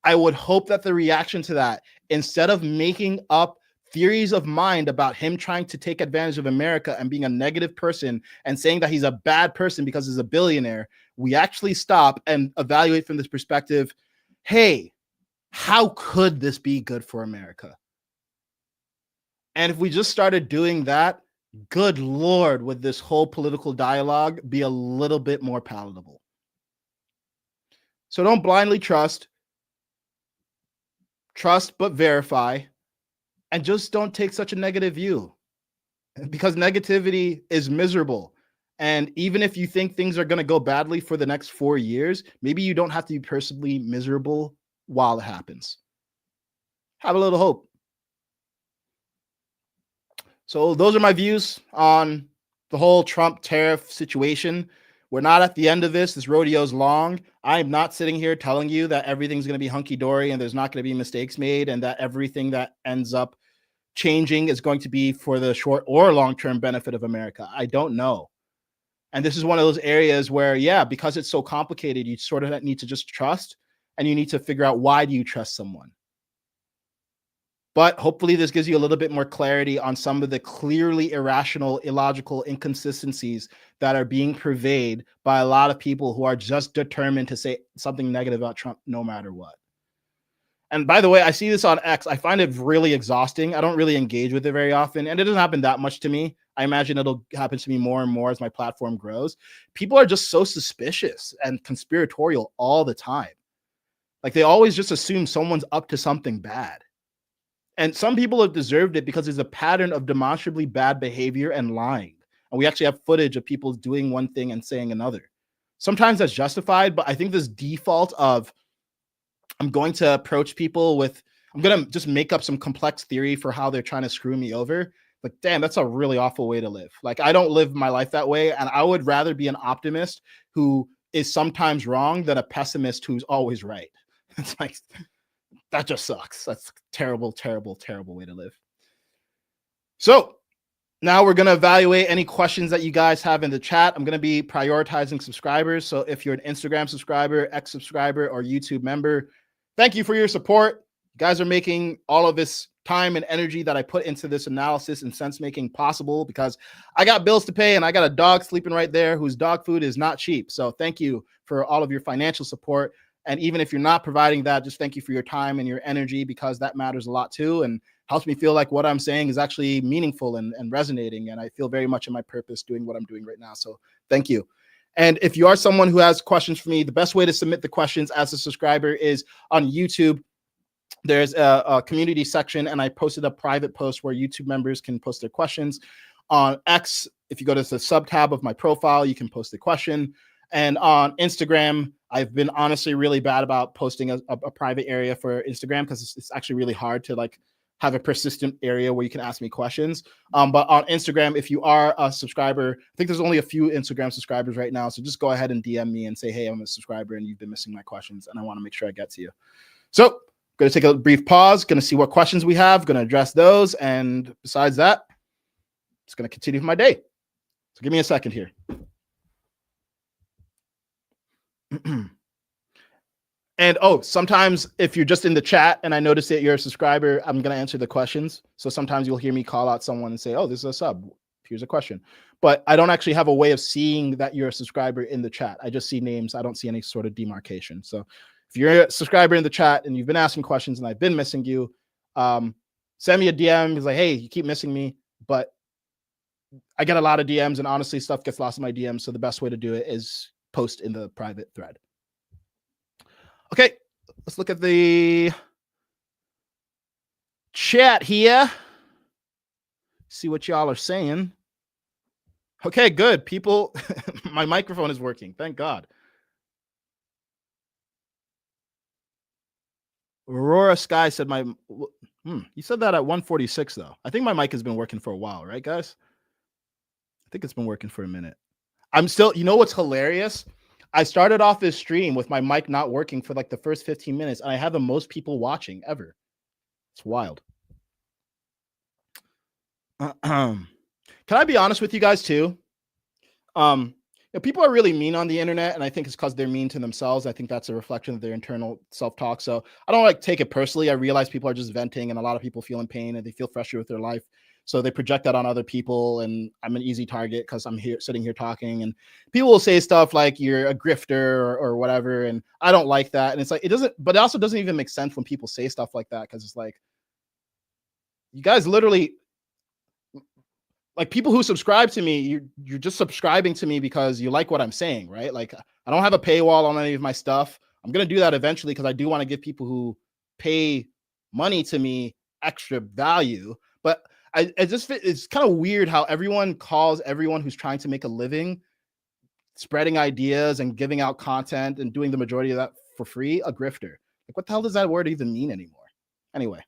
I would hope that the reaction to that, instead of making up theories of mind about him trying to take advantage of America and being a negative person and saying that he's a bad person because he's a billionaire, we actually stop and evaluate from this perspective, hey, how could this be good for America? And if we just started doing that, good Lord, would this whole political dialogue be a little bit more palatable. So don't blindly trust but verify, and just don't take such a negative view, because negativity is miserable. And even if you think things are going to go badly for the next 4 years, maybe you don't have to be personally miserable while it happens. Have a little hope. So those are my views on the whole Trump tariff situation. We're not at the end of this. This rodeo is long. I'm not sitting here telling you that everything's going to be hunky-dory and there's not going to be mistakes made and that everything that ends up changing is going to be for the short or long-term benefit of America. I don't know. And this is one of those areas where, yeah, because it's so complicated, you sort of need to just trust, and you need to figure out, why do you trust someone? But hopefully this gives you a little bit more clarity on some of the clearly irrational, illogical inconsistencies that are being purveyed by a lot of people who are just determined to say something negative about Trump no matter what. And by the way, I see this on X. I find it really exhausting. I don't really engage with it very often, and it doesn't happen that much to me. I imagine it'll happen to me more and more as my platform grows. People are just so suspicious and conspiratorial all the time. Like, they always just assume someone's up to something bad. And some people have deserved it because there's a pattern of demonstrably bad behavior and lying. And we actually have footage of people doing one thing and saying another. Sometimes that's justified, but I think this default of, I'm going to approach people with, I'm going to just make up some complex theory for how they're trying to screw me over. Like, damn, that's a really awful way to live. Like, I don't live my life that way. And I would rather be an optimist who is sometimes wrong than a pessimist who's always right. It's like, that just sucks. That's a terrible, terrible, terrible way to live. So now we're going to evaluate any questions that you guys have in the chat. I'm going to be prioritizing subscribers. So if you're an Instagram subscriber, X subscriber, or YouTube member, thank you for your support. You guys are making all of this time and energy that I put into this analysis and sense making possible, because I got bills to pay and I got a dog sleeping right there whose dog food is not cheap. So thank you for all of your financial support. And even if you're not providing that, just thank you for your time and your energy, because that matters a lot too, and helps me feel like what I'm saying is actually meaningful and resonating. And I feel very much in my purpose doing what I'm doing right now. So thank you. And if you are someone who has questions for me, the best way to submit the questions as a subscriber is on YouTube. There's a community section, and I posted a private post where YouTube members can post their questions. On X, if you go to the sub tab of my profile, you can post a question. And on Instagram, I've been honestly really bad about posting a private area for Instagram, because it's actually really hard to like have a persistent area where you can ask me questions. But on Instagram, if you are a subscriber, I think there's only a few Instagram subscribers right now. So just go ahead and DM me and say, hey, I'm a subscriber and you've been missing my questions, and I want to make sure I get to you. So going to take a brief pause, going to see what questions we have, going to address those. And besides that, it's going to continue for my day. So give me a second here. And sometimes if you're just in the chat and I notice that you're a subscriber, I'm going to answer the questions. So sometimes you'll hear me call out someone and say, oh, this is a sub. Here's a question. But I don't actually have a way of seeing that you're a subscriber in the chat. I just see names. I don't see any sort of demarcation. So if you're a subscriber in the chat and you've been asking questions and I've been missing you, send me a DM. It's like, hey, you keep missing me. But I get a lot of DMs, and honestly, stuff gets lost in my DMs. So the best way to do it is post in the private thread. Okay, let's look at the chat here. See what y'all are saying. Okay, good. People, my microphone is working. Thank God. Aurora Sky said you said that at 146 though. I think my mic has been working for a while, right, guys? think it's been working for a minute. I'm still, you know what's hilarious? I started off this stream with my mic not working for like the first 15 minutes, and I have the most people watching ever. It's wild. Can I be honest with you guys too? People are really mean on the internet, and I think it's because they're mean to themselves. I think that's a reflection of their internal self-talk. So I don't like take it personally. I realize people are just venting, and a lot of people feel in pain and they feel frustrated with their life. So they project that on other people, and I'm an easy target because I'm here sitting here talking, and people will say stuff like you're a grifter or whatever, and I don't like that. And it's like, it doesn't, but it also doesn't even make sense when people say stuff like that, because it's like, you guys literally, like, people who subscribe to me, you're just subscribing to me because you like what I'm saying, right? Like, I don't have a paywall on any of my stuff. I'm going to do that eventually because I do want to give people who pay money to me extra value. But it's kind of weird how everyone calls everyone who's trying to make a living, spreading ideas and giving out content and doing the majority of that for free, a grifter. Like, what the hell does that word even mean anymore? Anyway.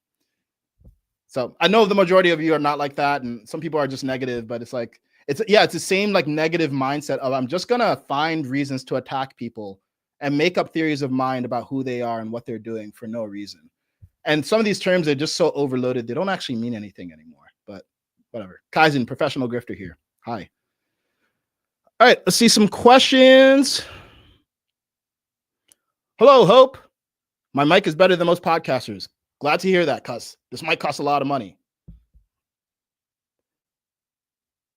So I know the majority of you are not like that, and some people are just negative, but it's like, it's the same like negative mindset of, I'm just gonna find reasons to attack people and make up theories of mind about who they are and what they're doing for no reason. And some of these terms are just so overloaded, they don't actually mean anything anymore, but whatever. Kaizen, professional grifter here. Hi. All right, let's see some questions. Hello, Hope. My mic is better than most podcasters. Glad to hear that, cuz this might cost a lot of money.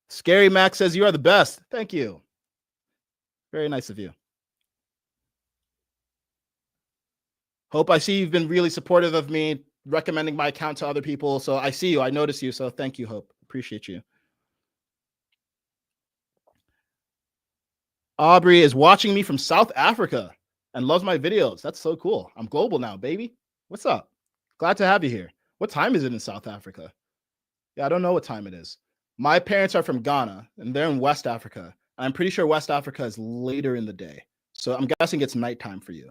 Scary Max says you are the best. Thank you. Very nice of you. Hope, I see you've been really supportive of me, recommending my account to other people. So I see you. I notice you. So thank you, Hope. Appreciate you. Aubrey is watching me from South Africa and loves my videos. That's so cool. I'm global now, baby. What's up? Glad to have you here. What time is it in South Africa? Yeah, I don't know what time it is. My parents are from Ghana, and they're in West Africa. I'm pretty sure West Africa is later in the day. So I'm guessing it's nighttime for you.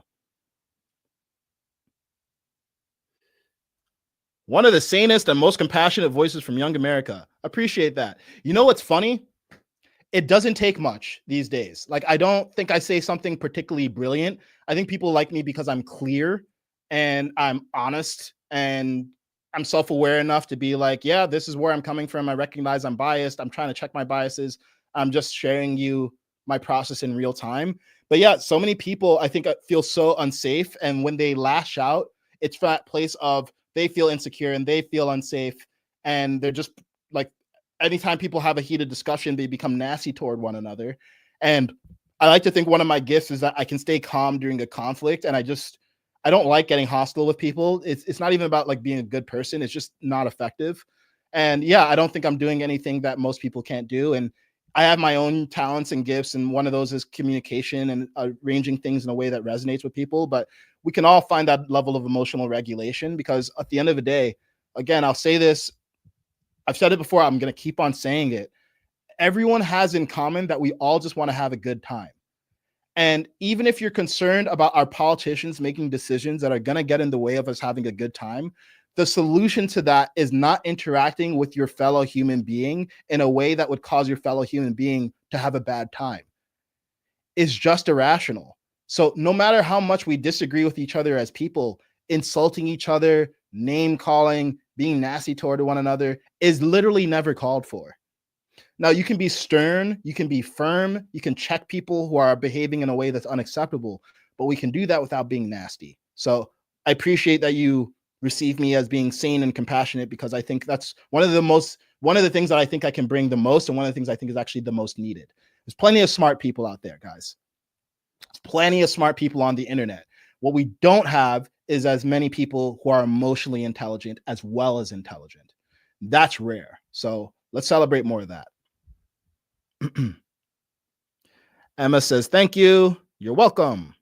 One of the sanest and most compassionate voices from Young America. Appreciate that. You know what's funny? It doesn't take much these days. Like, I don't think I say something particularly brilliant. I think people like me because I'm clear and I'm honest and I'm self-aware enough to be like, yeah, this is where I'm coming from. I recognize I'm biased. I'm trying to check my biases. I'm just sharing you my process in real time. But yeah, so many people, I think, feel so unsafe. And when they lash out, it's from that place of they feel insecure and they feel unsafe. And they're just like, anytime people have a heated discussion, they become nasty toward one another. And I like to think one of my gifts is that I can stay calm during a conflict. And I don't like getting hostile with people. It's not even about like being a good person. It's just not effective. And yeah, I don't think I'm doing anything that most people can't do. And I have my own talents and gifts. And one of those is communication and arranging things in a way that resonates with people. But we can all find that level of emotional regulation, because at the end of the day, again, I'll say this, I've said it before, I'm going to keep on saying it. Everyone has in common that we all just want to have a good time. And even if you're concerned about our politicians making decisions that are going to get in the way of us having a good time, the solution to that is not interacting with your fellow human being in a way that would cause your fellow human being to have a bad time. It's just irrational. So no matter how much we disagree with each other as people, insulting each other, name calling, being nasty toward one another is literally never called for. Now, you can be stern, you can be firm, you can check people who are behaving in a way that's unacceptable, but we can do that without being nasty. So I appreciate that you receive me as being sane and compassionate, because I think that's one of the things that I think I can bring the most, and one of the things I think is actually the most needed. There's plenty of smart people out there, guys. There's plenty of smart people on the internet. What we don't have is as many people who are emotionally intelligent as well as intelligent. That's rare. So let's celebrate more of that. Emma says, thank you. You're welcome.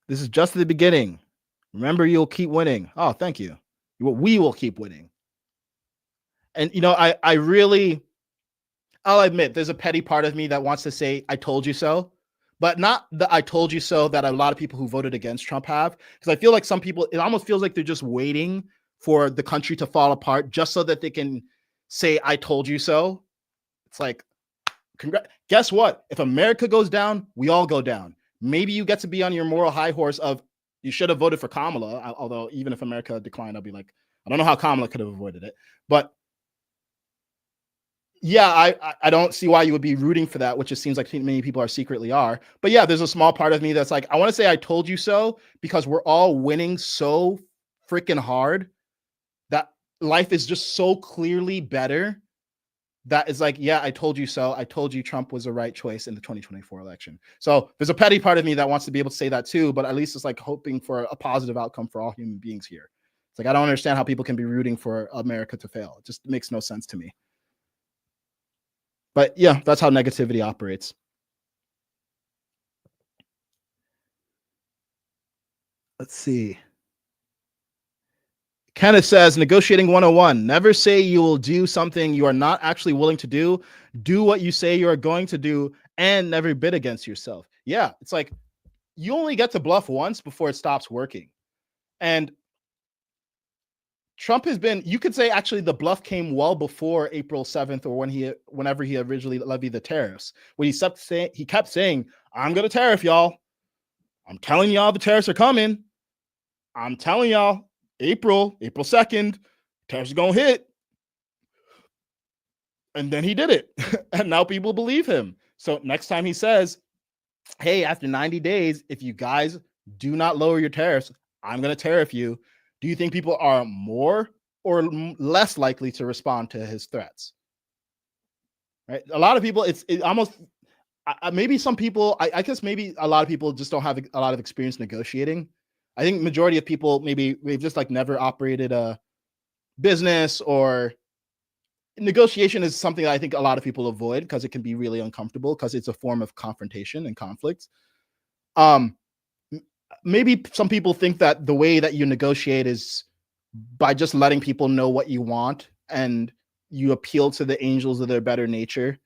This is just the beginning. Remember, you'll keep winning. Oh, thank you. We will keep winning. And, you know, I'll admit there's a petty part of me that wants to say, I told you so, but not the I told you so that a lot of people who voted against Trump have. Because I feel like some people, it almost feels like they're just waiting for the country to fall apart just so that they can say, I told you so. It's like, guess what? If America goes down, we all go down. Maybe you get to be on your moral high horse of you should have voted for Kamala, although even if America declined, I'll be like, I don't know how Kamala could have avoided it. But yeah, I don't see why you would be rooting for that, which it seems like many people are secretly are. But yeah, there's a small part of me that's like, I want to say I told you so because we're all winning so freaking hard that life is just so clearly better. That is like, yeah, I told you so. I told you Trump was the right choice in the 2024 election. So there's a petty part of me that wants to be able to say that too, but at least it's like hoping for a positive outcome for all human beings here. It's like, I don't understand how people can be rooting for America to fail. It just makes no sense to me. But yeah, that's how negativity operates. Let's see. Kenneth says, negotiating 101. Never say you will do something you are not actually willing to do. Do what you say you are going to do and never bid against yourself. Yeah, it's like you only get to bluff once before it stops working. And Trump has been, you could say actually the bluff came well before April 7th or whenever he originally levied the tariffs. When he kept saying, I'm going to tariff y'all. I'm telling y'all the tariffs are coming. I'm telling y'all April 2nd, tariffs are going to hit. And then he did it. And now people believe him. So next time he says, hey, after 90 days, if you guys do not lower your tariffs, I'm going to tariff you. Do you think people are more or less likely to respond to his threats? Right? A lot of people, it almost, maybe some people, I guess maybe a lot of people just don't have a lot of experience negotiating. I think majority of people, maybe they've just like never operated a business, or negotiation is something that I think a lot of people avoid because it can be really uncomfortable because it's a form of confrontation and conflict. Maybe some people think that the way that you negotiate is by just letting people know what you want and you appeal to the angels of their better nature.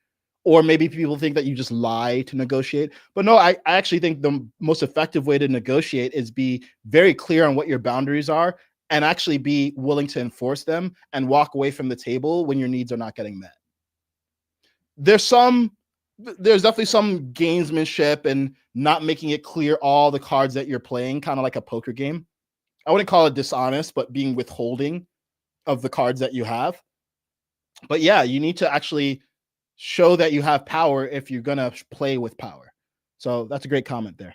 Or maybe people think that you just lie to negotiate. But no, I actually think the most effective way to negotiate is be very clear on what your boundaries are and actually be willing to enforce them and walk away from the table when your needs are not getting met. There's definitely some gamesmanship and not making it clear all the cards that you're playing, kind of like a poker game. I wouldn't call it dishonest, but being withholding of the cards that you have. But yeah, you need to actually show that you have power if you're going to play with power. So that's a great comment there.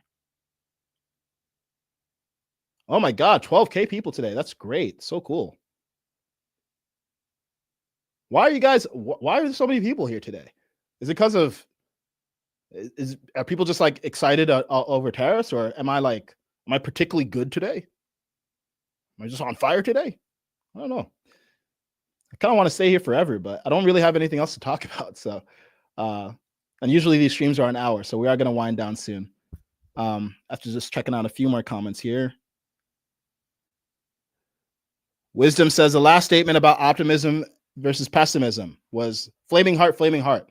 Oh my God, 12K people today. That's great. So cool. Why are there so many people here today? Is it because of, are people just like excited over tariffs, or am I particularly good today? Am I just on fire today? I don't know. I kind of want to stay here forever, but I don't really have anything else to talk about. So, and usually these streams are an hour, so we are going to wind down soon. After just checking out a few more comments here. Wisdom says the last statement about optimism versus pessimism was flaming heart, flaming heart.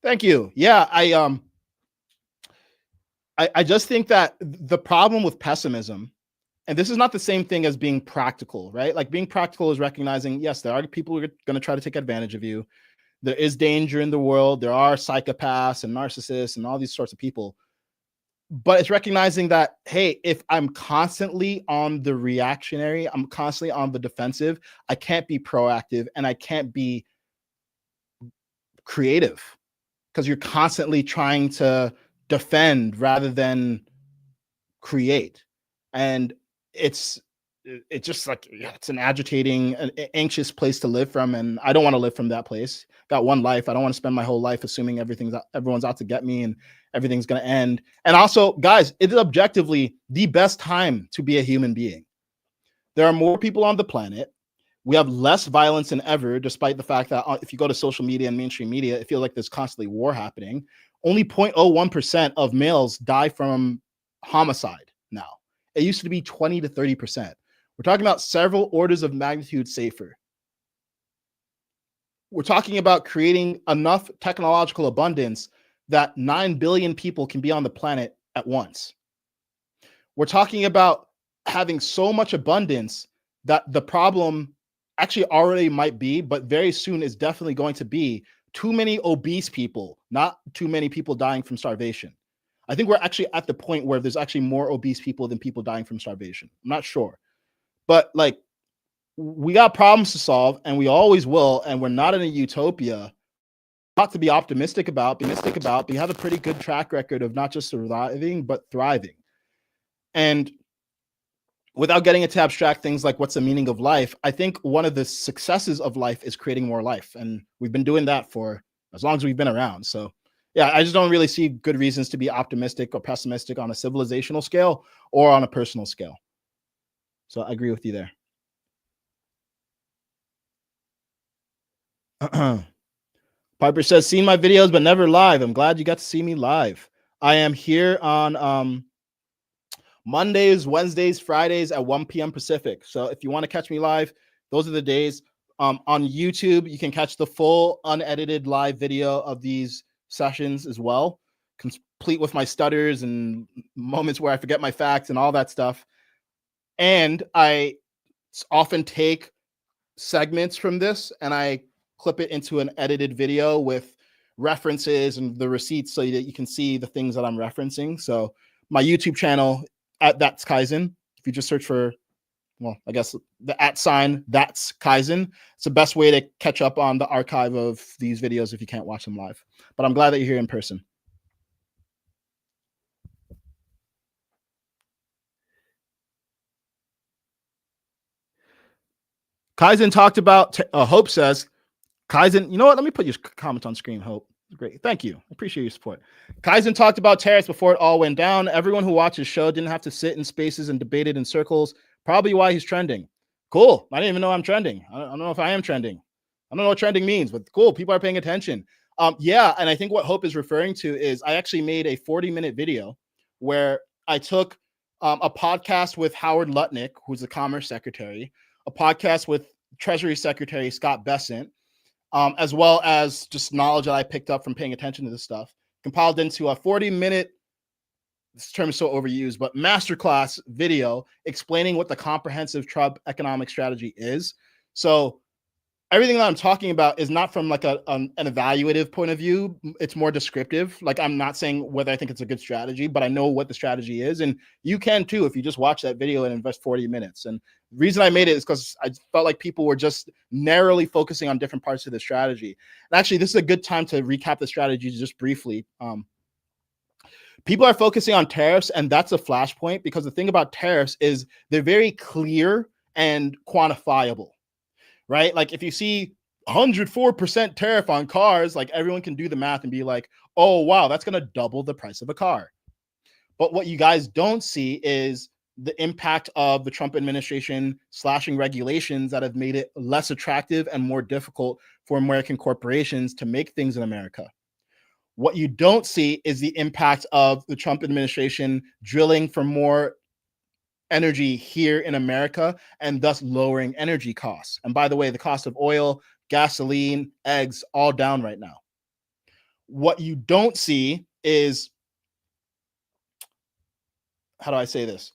Thank you. Yeah, I just think that the problem with pessimism, and this is not the same thing as being practical, right? Like being practical is recognizing, yes, there are people who are going to try to take advantage of you. There is danger in the world. There are psychopaths and narcissists and all these sorts of people. But it's recognizing that, hey, if I'm constantly on the reactionary, I'm constantly on the defensive, I can't be proactive and I can't be creative because you're constantly trying to defend rather than create. And it's just like, yeah, it's an agitating, an anxious place to live from. And I don't want to live from that place. Got one life. I don't want to spend my whole life assuming everyone's out to get me and everything's going to end. And also, guys, it is objectively the best time to be a human being. There are more people on the planet. We have less violence than ever, despite the fact that if you go to social media and mainstream media, it feels like there's constantly war happening. Only 0.01% of males die from homicide now. It used to be 20 to 30%. We're talking about several orders of magnitude safer. We're talking about creating enough technological abundance that 9 billion people can be on the planet at once. We're talking about having so much abundance that the problem actually already might be, but very soon is definitely going to be too many obese people, not too many people dying from starvation. I think we're actually at the point where there's actually more obese people than people dying from starvation. I'm not sure. But like, we got problems to solve, and we always will, and we're not in a utopia. Not to be optimistic about, we have a pretty good track record of not just surviving, but thriving. And without getting into abstract things like what's the meaning of life, I think one of the successes of life is creating more life. And we've been doing that for as long as we've been around. So yeah, I just don't really see good reasons to be optimistic or pessimistic on a civilizational scale or on a personal scale. So I agree with you there. Piper says, seen my videos, but never live. I'm glad you got to see me live. I am here on Mondays, Wednesdays, Fridays at 1 p.m. Pacific. So if you want to catch me live, those are the days. On YouTube, you can catch the full unedited live video of these sessions as well, complete with my stutters and moments where I forget my facts and all that stuff. And I often take segments from this and I clip it into an edited video with references and the receipts so that you can see the things that I'm referencing. So my YouTube channel at That's Kaizen, if you just search for, well, I guess the @ That's Kaizen, it's the best way to catch up on the archive of these videos if you can't watch them live. But I'm glad that you're here in person. Kaizen talked about, Hope says, Kaizen, you know what? Let me put your comment on screen, Hope. Great. Thank you. I appreciate your support. Kaizen talked about tariffs before it all went down. Everyone who watched his show didn't have to sit in spaces and debate it in circles. Probably why he's trending. Cool. I didn't even know I'm trending. I don't know if I am trending. I don't know what trending means, but cool. People are paying attention. Yeah. And I think what Hope is referring to is I actually made a 40-minute video where I took a podcast with Howard Lutnick, who's the Commerce Secretary, a podcast with Treasury Secretary Scott Bessent, as well as just knowledge that I picked up from paying attention to this stuff, compiled into a 40-minute, this term is so overused, but masterclass video explaining what the comprehensive Trump economic strategy is. So everything that I'm talking about is not from like an evaluative point of view. It's more descriptive. Like, I'm not saying whether I think it's a good strategy, but I know what the strategy is. And you can too, if you just watch that video and invest 40 minutes. And the reason I made it is because I felt like people were just narrowly focusing on different parts of the strategy. And actually, this is a good time to recap the strategy just briefly. People are focusing on tariffs, and that's a flashpoint because the thing about tariffs is they're very clear and quantifiable. Right? Like, if you see 104% tariff on cars, like, everyone can do the math and be like, oh, wow, that's going to double the price of a car. But what you guys don't see is the impact of the Trump administration slashing regulations that have made it less attractive and more difficult for American corporations to make things in America. What you don't see is the impact of the Trump administration drilling for more energy here in America and thus lowering energy costs. And by the way, the cost of oil, gasoline, eggs, all down right now. What you don't see is, how do I say this?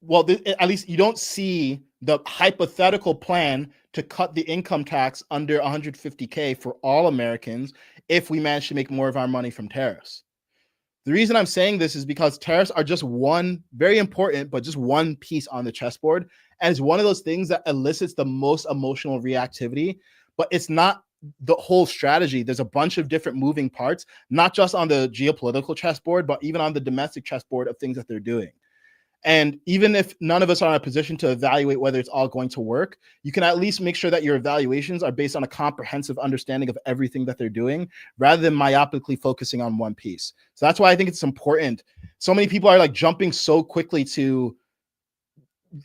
Well, at least you don't see the hypothetical plan to cut the income tax under 150K for all Americans if we manage to make more of our money from tariffs. The reason I'm saying this is because tariffs are just one, very important, but just one piece on the chessboard. And it's one of those things that elicits the most emotional reactivity, but it's not the whole strategy. There's a bunch of different moving parts, not just on the geopolitical chessboard, but even on the domestic chessboard of things that they're doing. And even if none of us are in a position to evaluate whether it's all going to work, you can at least make sure that your evaluations are based on a comprehensive understanding of everything that they're doing, rather than myopically focusing on one piece. So that's why I think it's important. So many people are like jumping so quickly to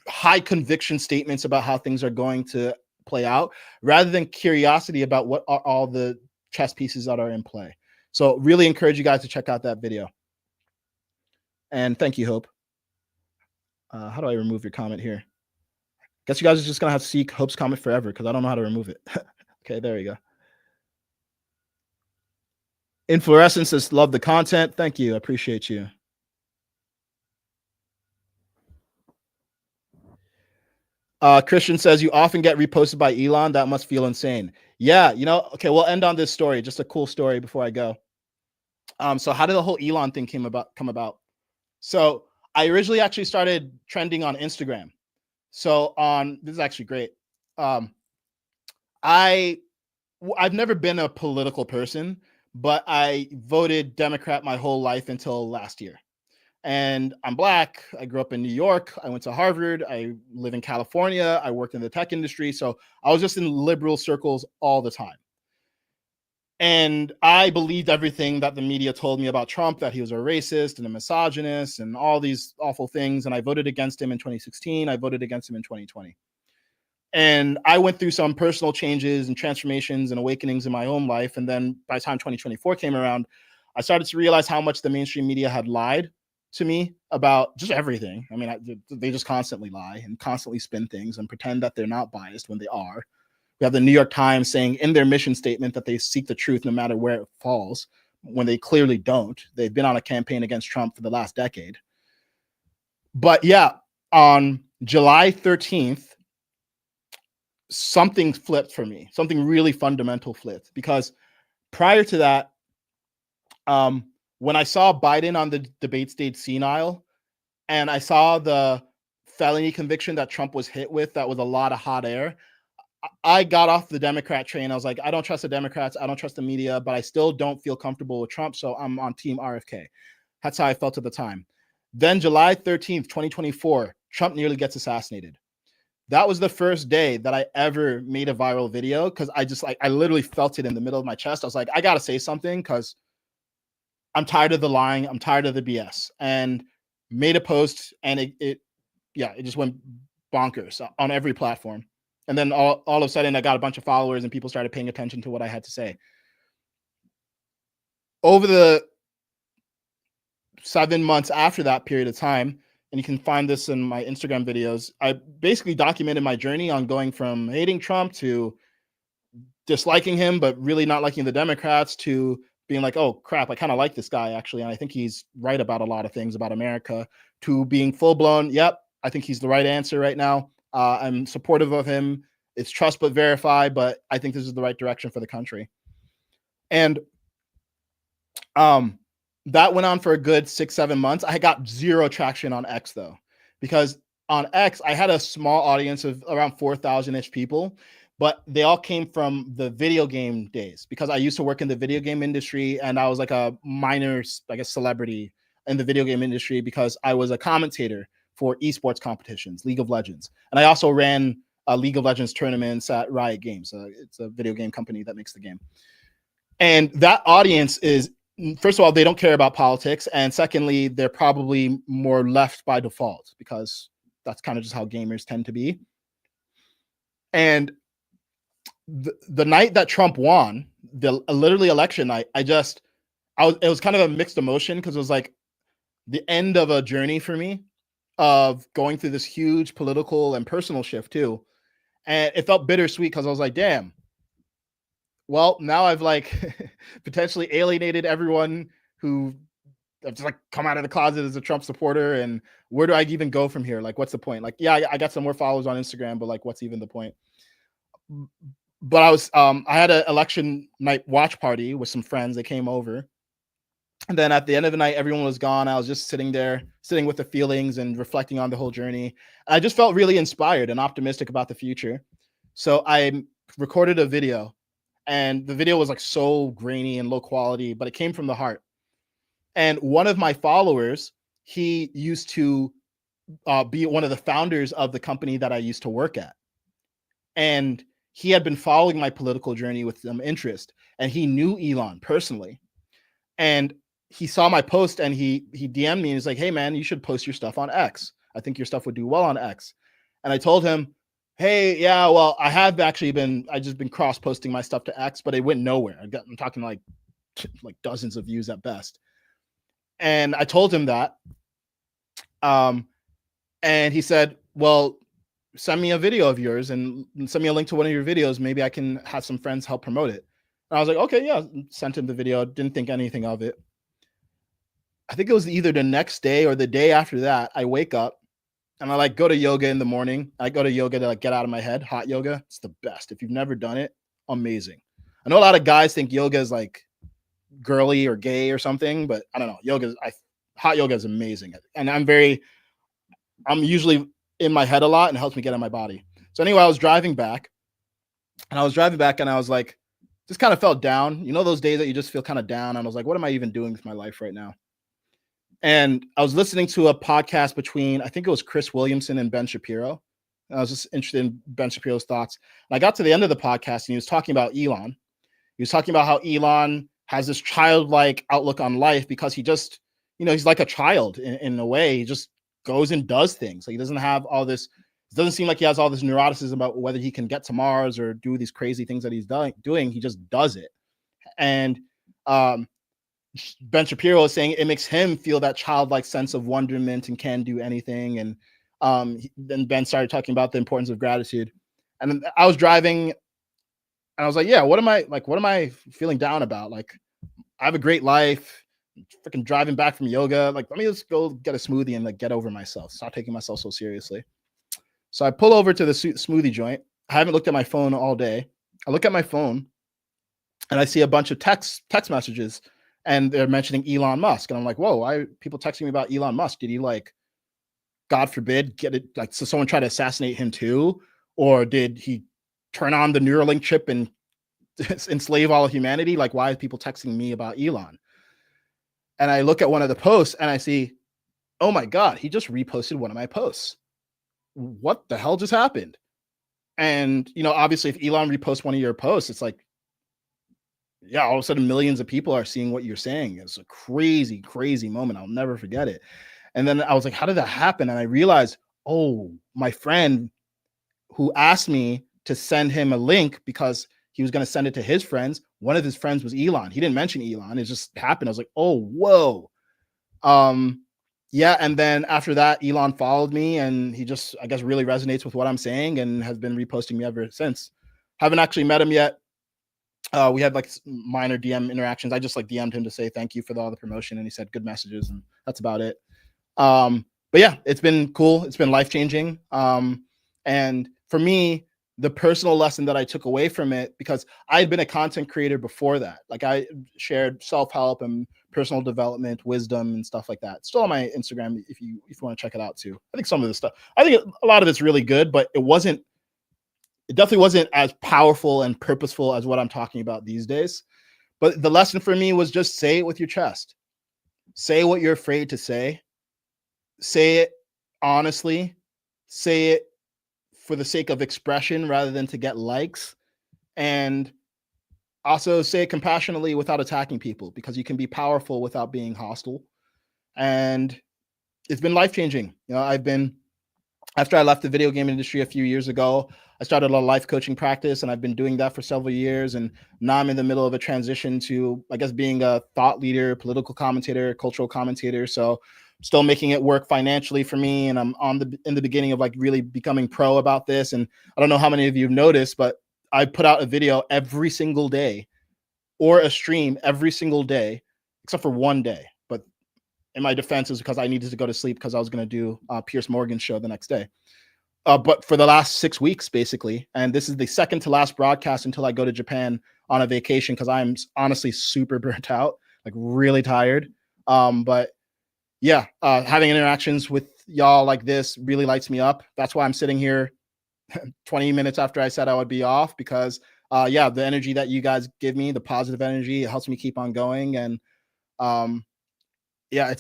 high conviction statements about how things are going to play out, rather than curiosity about what are all the chess pieces that are in play. So really encourage you guys to check out that video. And thank you, Hope. How do I remove your comment here? Guess you guys are just going to have to see Hope's comment forever because I don't know how to remove it. Okay, there you go. Inflorescence says, love the content. Thank you. I appreciate you. Christian says you often get reposted by Elon. That must feel insane. Yeah, okay, we'll end on this story. Just a cool story before I go. So how did the whole Elon thing come about? So I originally actually started trending on Instagram. So this is actually great. I've never been a political person, but I voted Democrat my whole life until last year. And I'm Black. I grew up in New York. I went to Harvard. I live in California. I worked in the tech industry. So I was just in liberal circles all the time. And I believed everything that the media told me about Trump, that he was a racist and a misogynist and all these awful things. And I voted against him in 2016. I voted against him in 2020. And I went through some personal changes and transformations and awakenings in my own life. And then by the time 2024 came around, I started to realize how much the mainstream media had lied to me about just everything. I mean, they just constantly lie and constantly spin things and pretend that they're not biased when they are. We have the New York Times saying in their mission statement that they seek the truth no matter where it falls, when they clearly don't. They've been on a campaign against Trump for the last decade. But yeah, on July 13th, something flipped for me. Something really fundamental flipped, because prior to that, when I saw Biden on the debate stage senile, and I saw the felony conviction that Trump was hit with, that was a lot of hot air, I got off the Democrat train. I was like, I don't trust the Democrats. I don't trust the media, but I still don't feel comfortable with Trump. So I'm on team RFK. That's how I felt at the time. Then July 13th, 2024, Trump nearly gets assassinated. That was the first day that I ever made a viral video, because I literally felt it in the middle of my chest. I was like, I got to say something, because I'm tired of the lying. I'm tired of the BS. And made a post, and it just went bonkers on every platform. And then all of a sudden I got a bunch of followers and people started paying attention to what I had to say. Over the 7 months after that period of time, and you can find this in my Instagram videos, I basically documented my journey on going from hating Trump to disliking him, but really not liking the Democrats, to being like, oh crap, I kind of like this guy actually, and I think he's right about a lot of things about America, to being full blown, yep, I think he's the right answer right now. I'm supportive of him. It's trust but verify, but I think this is the right direction for the country. And that went on for a good 6-7 months. I got zero traction on X though, because on X I had a small audience of around 4,000-ish people, but they all came from the video game days, because I used to work in the video game industry, and I was like a minor, I guess, celebrity in the video game industry, because I was a commentator for esports competitions, League of Legends. And I also ran League of Legends tournaments at Riot Games. It's a video game company that makes the game. And that audience is, first of all, they don't care about politics. And secondly, they're probably more left by default, because that's kind of just how gamers tend to be. And the night that Trump won, literally election night, it was kind of a mixed emotion, because it was like the end of a journey for me of going through this huge political and personal shift too. And it felt bittersweet, because I was like, damn, well, now I've like potentially alienated everyone who have just like come out of the closet as a Trump supporter. And where do I even go from here? Like, what's the point? Like, yeah, I got some more followers on Instagram, but like, what's even the point? But I had an election night watch party with some friends. They came over. And then at the end of the night, everyone was gone. I was just sitting with the feelings and reflecting on the whole journey. I just felt really inspired and optimistic about the future. So I recorded a video, and the video was like so grainy and low quality, but it came from the heart. And one of my followers, he used to be one of the founders of the company that I used to work at. And he had been following my political journey with some interest, and he knew Elon personally. And he saw my post, and he DM'd me, and he's like, hey man, you should post your stuff on X. I think your stuff would do well on X. And I told him, hey, yeah, well, I just been cross posting my stuff to X, but it went nowhere. I'm talking like dozens of views at best. And I told him that. And he said, well, send me a video of yours and send me a link to one of your videos. Maybe I can have some friends help promote it. And I was like, okay, yeah, sent him the video. Didn't think anything of it. I think it was either the next day or the day after that, I wake up And I like go to yoga in the morning. I go to yoga to like get out of my head. Hot yoga. It's the best. If you've never done it, amazing. I know a lot of guys think yoga is like girly or gay or something, but I don't know. Hot yoga is amazing. And I'm usually in my head a lot and it helps me get in my body. So anyway, I was driving back and I was like, just kind of felt down. You know, those days that you just feel kind of down. And I was like, what am I even doing with my life right now? And I was listening to a podcast between, I think it was Chris Williamson and Ben Shapiro. And I was just interested in Ben Shapiro's thoughts. And I got to the end of the podcast and he was talking about Elon. He was talking about how Elon has this childlike outlook on life because he just, you know, he's like a child in a way. He just goes and does things. Like he doesn't have all this, it doesn't seem like he has all this neuroticism about whether he can get to Mars or do these crazy things that he's doing. He just does it. And Ben Shapiro is saying it makes him feel that childlike sense of wonderment and can do anything. And then Ben started talking about the importance of gratitude. And I was driving and I was like, yeah, what am I feeling down about? Like, I have a great life, freaking driving back from yoga. Like, let me just go get a smoothie and like get over myself. Stop taking myself so seriously. So I pull over to the smoothie joint. I haven't looked at my phone all day. I look at my phone and I see a bunch of text messages and they're mentioning Elon Musk. And I'm like, whoa, why are people texting me about Elon Musk? Did he, like, God forbid, get it, like, so someone try to assassinate him too? Or did he turn on the Neuralink chip and enslave all of humanity? Like, why are people texting me about Elon? And I look at one of the posts and I see, oh my God, he just reposted one of my posts. What the hell just happened? And, you know, obviously if Elon reposts one of your posts, it's like, yeah, all of a sudden millions of people are seeing what you're saying. It's a crazy, crazy moment. I'll never forget it. And then I was like, how did that happen? And I realized, oh, my friend who asked me to send him a link because he was going to send it to his friends. One of his friends was Elon. He didn't mention Elon. It just happened. I was like, oh, whoa. Yeah. And then after that, Elon followed me and he just, I guess, really resonates with what I'm saying and has been reposting me ever since. Haven't actually met him yet. We had like minor DM interactions. I just like DM'd him to say thank you for all the promotion. And he said good messages and that's about it. But yeah, it's been cool. It's been life-changing. And for me, the personal lesson that I took away from it, because I had been a content creator before that. Like I shared self-help and personal development, wisdom and stuff like that. It's still on my Instagram if you want to check it out too. I think some of the stuff, I think a lot of it's really good, but it definitely wasn't as powerful and purposeful as what I'm talking about these days. But the lesson for me was just say it with your chest. Say what you're afraid to say. Say it honestly. Say it for the sake of expression rather than to get likes. And also say it compassionately without attacking people, because you can be powerful without being hostile. And it's been life-changing. You know, after I left the video game industry a few years ago, I started a life coaching practice and I've been doing that for several years. And now I'm in the middle of a transition to, I guess, being a thought leader, political commentator, cultural commentator. So I'm still making it work financially for me. And I'm in the beginning of like really becoming pro about this. And I don't know how many of you have noticed, but I put out a video every single day or a stream every single day, except for one day. But in my defense is because I needed to go to sleep because I was going to do Piers Morgan's show the next day. But for the last 6 weeks, basically, and this is the second to last broadcast until I go to Japan on a vacation because I'm honestly super burnt out, like really tired. But yeah, having interactions with y'all like this really lights me up. That's why I'm sitting here 20 minutes after I said I would be off, because yeah, the energy that you guys give me, the positive energy, it helps me keep on going. And yeah,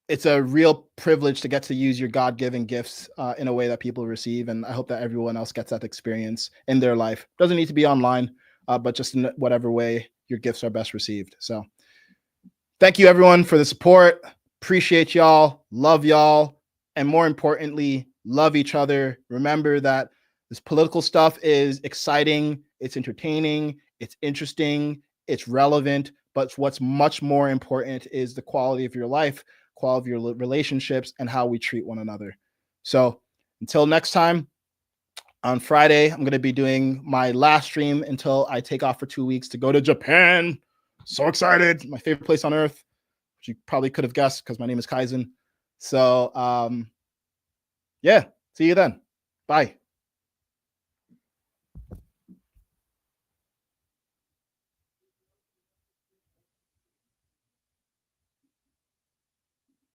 it's a real privilege to get to use your God-given gifts in a way that people receive. And I hope that everyone else gets that experience in their life. Doesn't need to be online, but just in whatever way your gifts are best received. So thank you everyone for the support. Appreciate y'all, love y'all. And more importantly, love each other. Remember that this political stuff is exciting. It's entertaining. It's interesting. It's relevant. But what's much more important is the quality of your life, quality of your relationships, and how we treat one another. So until next time, on Friday, I'm going to be doing my last stream until I take off for 2 weeks to go to Japan. So excited. My favorite place on earth, which you probably could have guessed because my name is Kaizen. So, yeah, see you then. Bye.